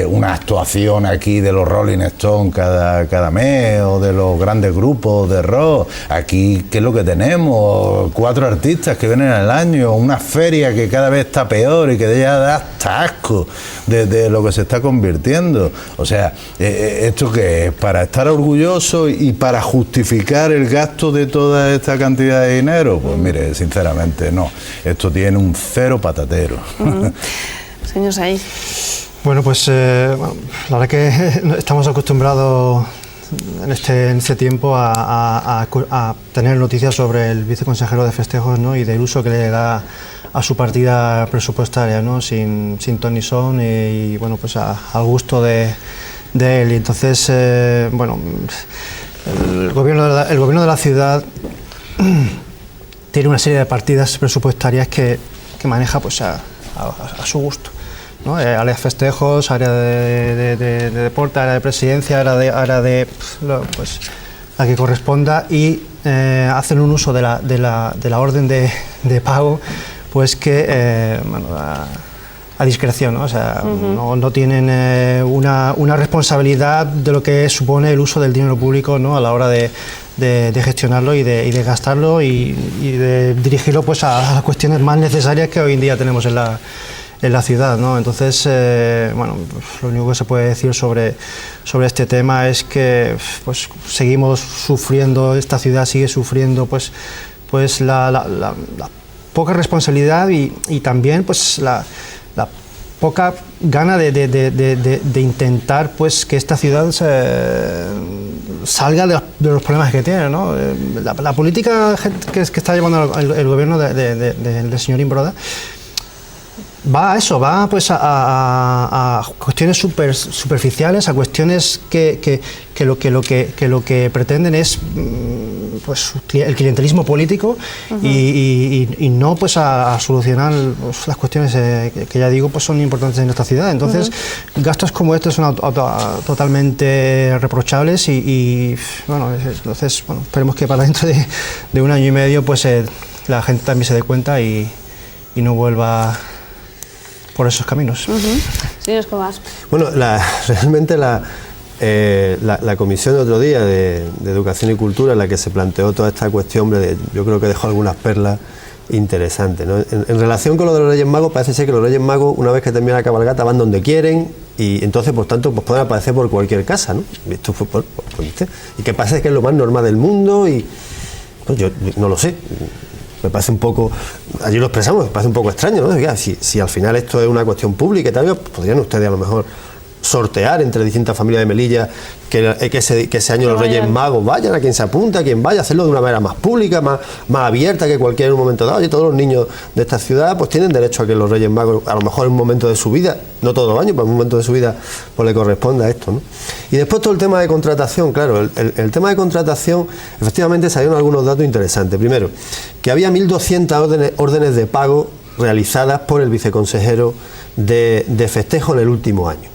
una actuación aquí de los Rolling Stones cada mes, o de los grandes grupos de rock. Aquí, ¿qué es lo que tenemos? 4 artistas que vienen al año, una feria que cada vez está peor y que ya da hasta asco de lo que se está convirtiendo. O sea, ¿esto qué es? ¿Para estar orgulloso y para justificar el gasto de toda esta cantidad de dinero? Pues mire, sinceramente no. Esto tiene un cero patatero. Señor Saiz. Bueno, pues la verdad que estamos acostumbrados en este tiempo a tener noticias sobre el viceconsejero de festejos, ¿no? Y del uso que le da a su partida presupuestaria, ¿no? Sin ton ni son, y bueno, pues al gusto de él. Y entonces, bueno, el gobierno de la ciudad tiene una serie de partidas presupuestarias que maneja pues a su gusto, ¿no? Área de festejos, área de deporte, área de presidencia, área de pues la que corresponda, y hacen un uso de la orden de pago, pues que bueno, a discreción, ¿no? O sea, no tienen una responsabilidad de lo que supone el uso del dinero público, ¿no? A la hora de gestionarlo y de gastarlo y de dirigirlo pues a las cuestiones más necesarias que hoy en día tenemos en la ciudad, ¿no? Entonces, bueno, pues lo único que se puede decir sobre este tema es que pues seguimos sufriendo, esta ciudad sigue sufriendo pues la poca responsabilidad y también pues la poca gana de intentar pues que esta ciudad salga de los problemas que tiene, ¿no? La política que está llevando el gobierno del señor Imbroda va a eso, va pues a cuestiones superficiales, a cuestiones que lo que pretenden es pues el clientelismo político y no pues a solucionar pues, las cuestiones que ya digo pues son importantes en nuestra ciudad. Entonces gastos como estos son totalmente reprochables y bueno, entonces bueno, esperemos que para dentro de un año y medio pues la gente también se dé cuenta y no vuelva por esos caminos. Señor Escobar. Bueno, realmente la comisión de otro día de Educación y Cultura, en la que se planteó toda esta cuestión, yo creo que dejó algunas perlas interesantes, ¿no? En relación con lo de los Reyes Magos, parece ser que los Reyes Magos, una vez que termina la cabalgata, van donde quieren y entonces, por tanto, pues pueden aparecer por cualquier casa, ¿no? Esto fue y que pasa es que es lo más normal del mundo y pues yo no lo sé. Me parece un poco, allí lo expresamos, me parece un poco extraño, ¿no? Si al final esto es una cuestión pública y tal, podrían ustedes a lo mejor sortear entre distintas familias de Melilla que ese año los Reyes Magos vayan, a quien se apunta, a quien vaya, hacerlo de una manera más pública, más abierta, que cualquiera en un momento dado. Y todos los niños de esta ciudad pues tienen derecho a que los Reyes Magos, a lo mejor en un momento de su vida, no todos los años, pero en un momento de su vida pues le corresponda a esto, ¿no? Y después todo el tema de contratación, claro, el tema de contratación, efectivamente salieron algunos datos interesantes. Primero, que había 1.200 órdenes de pago realizadas por el viceconsejero de festejo en el último año.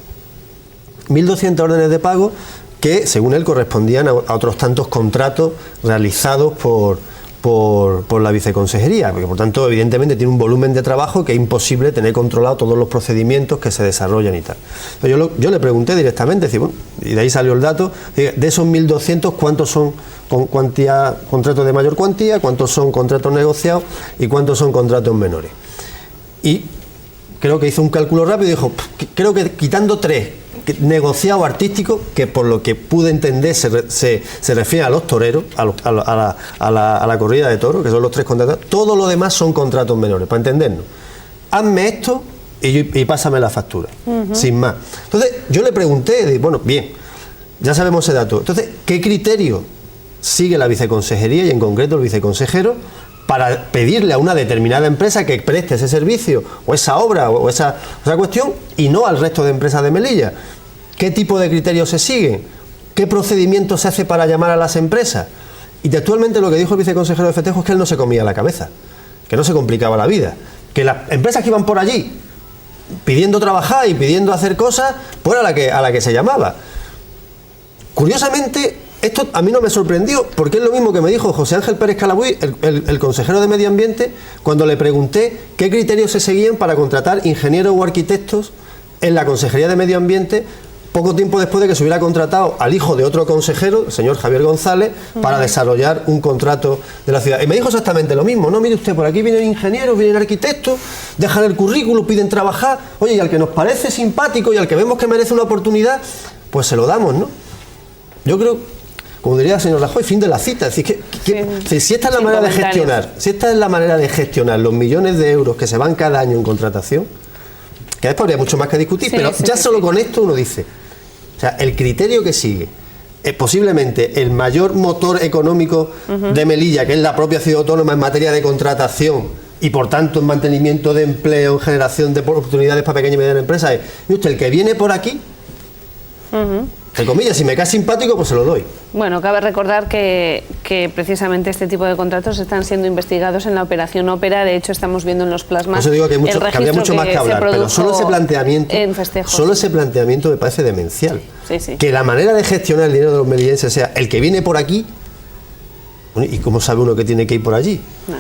1.200 órdenes de pago que, según él, correspondían a otros tantos contratos realizados por la viceconsejería, porque por tanto evidentemente tiene un volumen de trabajo que es imposible tener controlado todos los procedimientos que se desarrollan y tal. Pero yo le pregunté directamente, y de ahí salió el dato, de esos 1.200, ¿cuántos son contratos de mayor cuantía, cuántos son contratos negociados y cuántos son contratos menores? Y creo que hizo un cálculo rápido y dijo, creo que quitando 3 negociado artístico, que por lo que pude entender se refiere a los toreros, a la corrida de toros, que son los 3 contratos, todo lo demás son contratos menores, para entendernos. Hazme esto y pásame la factura, sin más. Entonces yo le pregunté, bueno, bien, ya sabemos ese dato, entonces, ¿qué criterio sigue la viceconsejería y en concreto el viceconsejero para pedirle a una determinada empresa que preste ese servicio o esa obra o esa cuestión y no al resto de empresas de Melilla? ¿Qué tipo de criterios se siguen? ¿Qué procedimiento se hace para llamar a las empresas? Y textualmente lo que dijo el viceconsejero de Festejo es que él no se comía la cabeza, que no se complicaba la vida, que las empresas que iban por allí pidiendo trabajar y pidiendo hacer cosas, pues a la que se llamaba. Curiosamente, esto a mí no me sorprendió, porque es lo mismo que me dijo José Ángel Pérez Calabuy, el consejero de Medio Ambiente, cuando le pregunté qué criterios se seguían para contratar ingenieros o arquitectos en la Consejería de Medio Ambiente, poco tiempo después de que se hubiera contratado al hijo de otro consejero, el señor Javier González, para desarrollar un contrato de la ciudad. Y me dijo exactamente lo mismo, no, mire usted, por aquí vienen ingenieros, vienen arquitectos, dejan el currículum, piden trabajar, oye, y al que nos parece simpático y al que vemos que merece una oportunidad, pues se lo damos, ¿no? Yo creo, como diría el señor Rajoy, fin de la cita. Es decir, si esta es la manera de gestionar, si esta es la manera de gestionar los millones de euros que se van cada año en contratación, que después habría mucho más que discutir, pero ya solo con esto uno dice, o sea, el criterio que sigue es posiblemente el mayor motor económico de Melilla, que es la propia ciudad autónoma en materia de contratación y por tanto en mantenimiento de empleo, en generación de oportunidades para pequeñas y medianas empresas, y usted, el que viene por aquí, entre comillas, si me cae simpático, pues se lo doy. Bueno, cabe recordar que precisamente este tipo de contratos están siendo investigados en la operación Ópera. De hecho, estamos viendo en los plasmas. Por eso digo que habría mucho más que hablar, pero solo ese planteamiento me parece demencial. Sí. Que la manera de gestionar el dinero de los melillenses sea el que viene por aquí. ¿Y cómo sabe uno que tiene que ir por allí? No.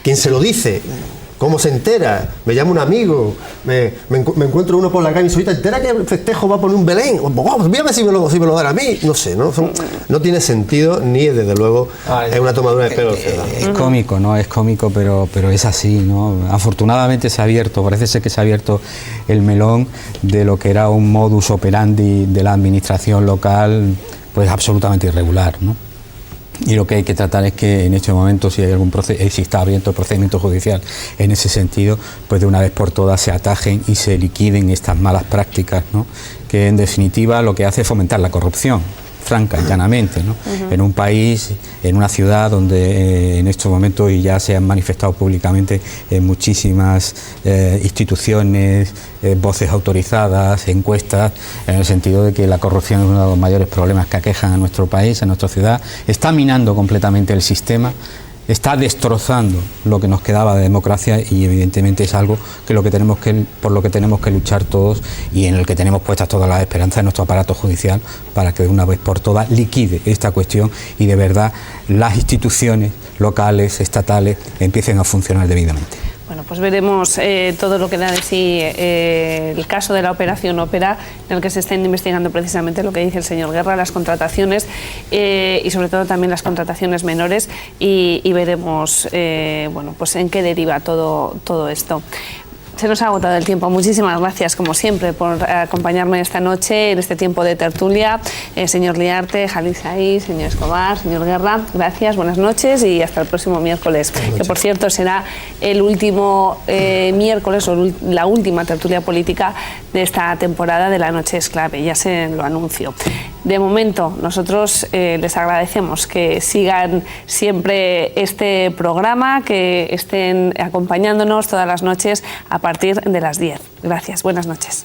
¿Quién se lo dice? ¿Cómo se entera? Me llama un amigo, me encuentro uno por la calle y me dice, ¿entera que el Festejo va a poner un Belén? Voy a ver si me lo dan a mí. No sé, no tiene sentido ni desde luego es una tomadura de pelo. Es cómico, ¿no? Es cómico, pero es así, ¿no? Afortunadamente se ha abierto, parece ser que se ha abierto el melón de lo que era un modus operandi de la administración local, pues absolutamente irregular, ¿no? Y lo que hay que tratar es que en este momento, si hay si está abierto el procedimiento judicial en ese sentido, pues de una vez por todas se atajen y se liquiden estas malas prácticas, ¿no? Que en definitiva lo que hace es fomentar la corrupción, franca y llanamente, ¿no? En un país, en una ciudad donde en estos momentos, y ya se han manifestado públicamente en muchísimas instituciones, voces autorizadas, encuestas, en el sentido de que la corrupción es uno de los mayores problemas que aquejan a nuestro país, a nuestra ciudad, está minando completamente el sistema, está destrozando lo que nos quedaba de democracia y evidentemente es algo que por lo que tenemos que luchar todos y en el que tenemos puestas todas las esperanzas en nuestro aparato judicial para que de una vez por todas liquide esta cuestión y de verdad las instituciones locales, estatales, empiecen a funcionar debidamente. Bueno, pues veremos todo lo que da de sí el caso de la operación Ópera, en el que se estén investigando precisamente lo que dice el señor Guerra, las contrataciones y sobre todo también las contrataciones menores y veremos bueno, pues en qué deriva todo esto. Se nos ha agotado el tiempo. Muchísimas gracias, como siempre, por acompañarme esta noche en este tiempo de tertulia. Señor Liarte, Jalil Saiz, señor Escobar, señor Guerra, gracias, buenas noches y hasta el próximo miércoles, que por cierto será el último miércoles o la última tertulia política de esta temporada de La Noche es Clave, ya se lo anuncio. De momento, nosotros les agradecemos que sigan siempre este programa, que estén acompañándonos todas las noches a partir de las 10. Gracias, buenas noches.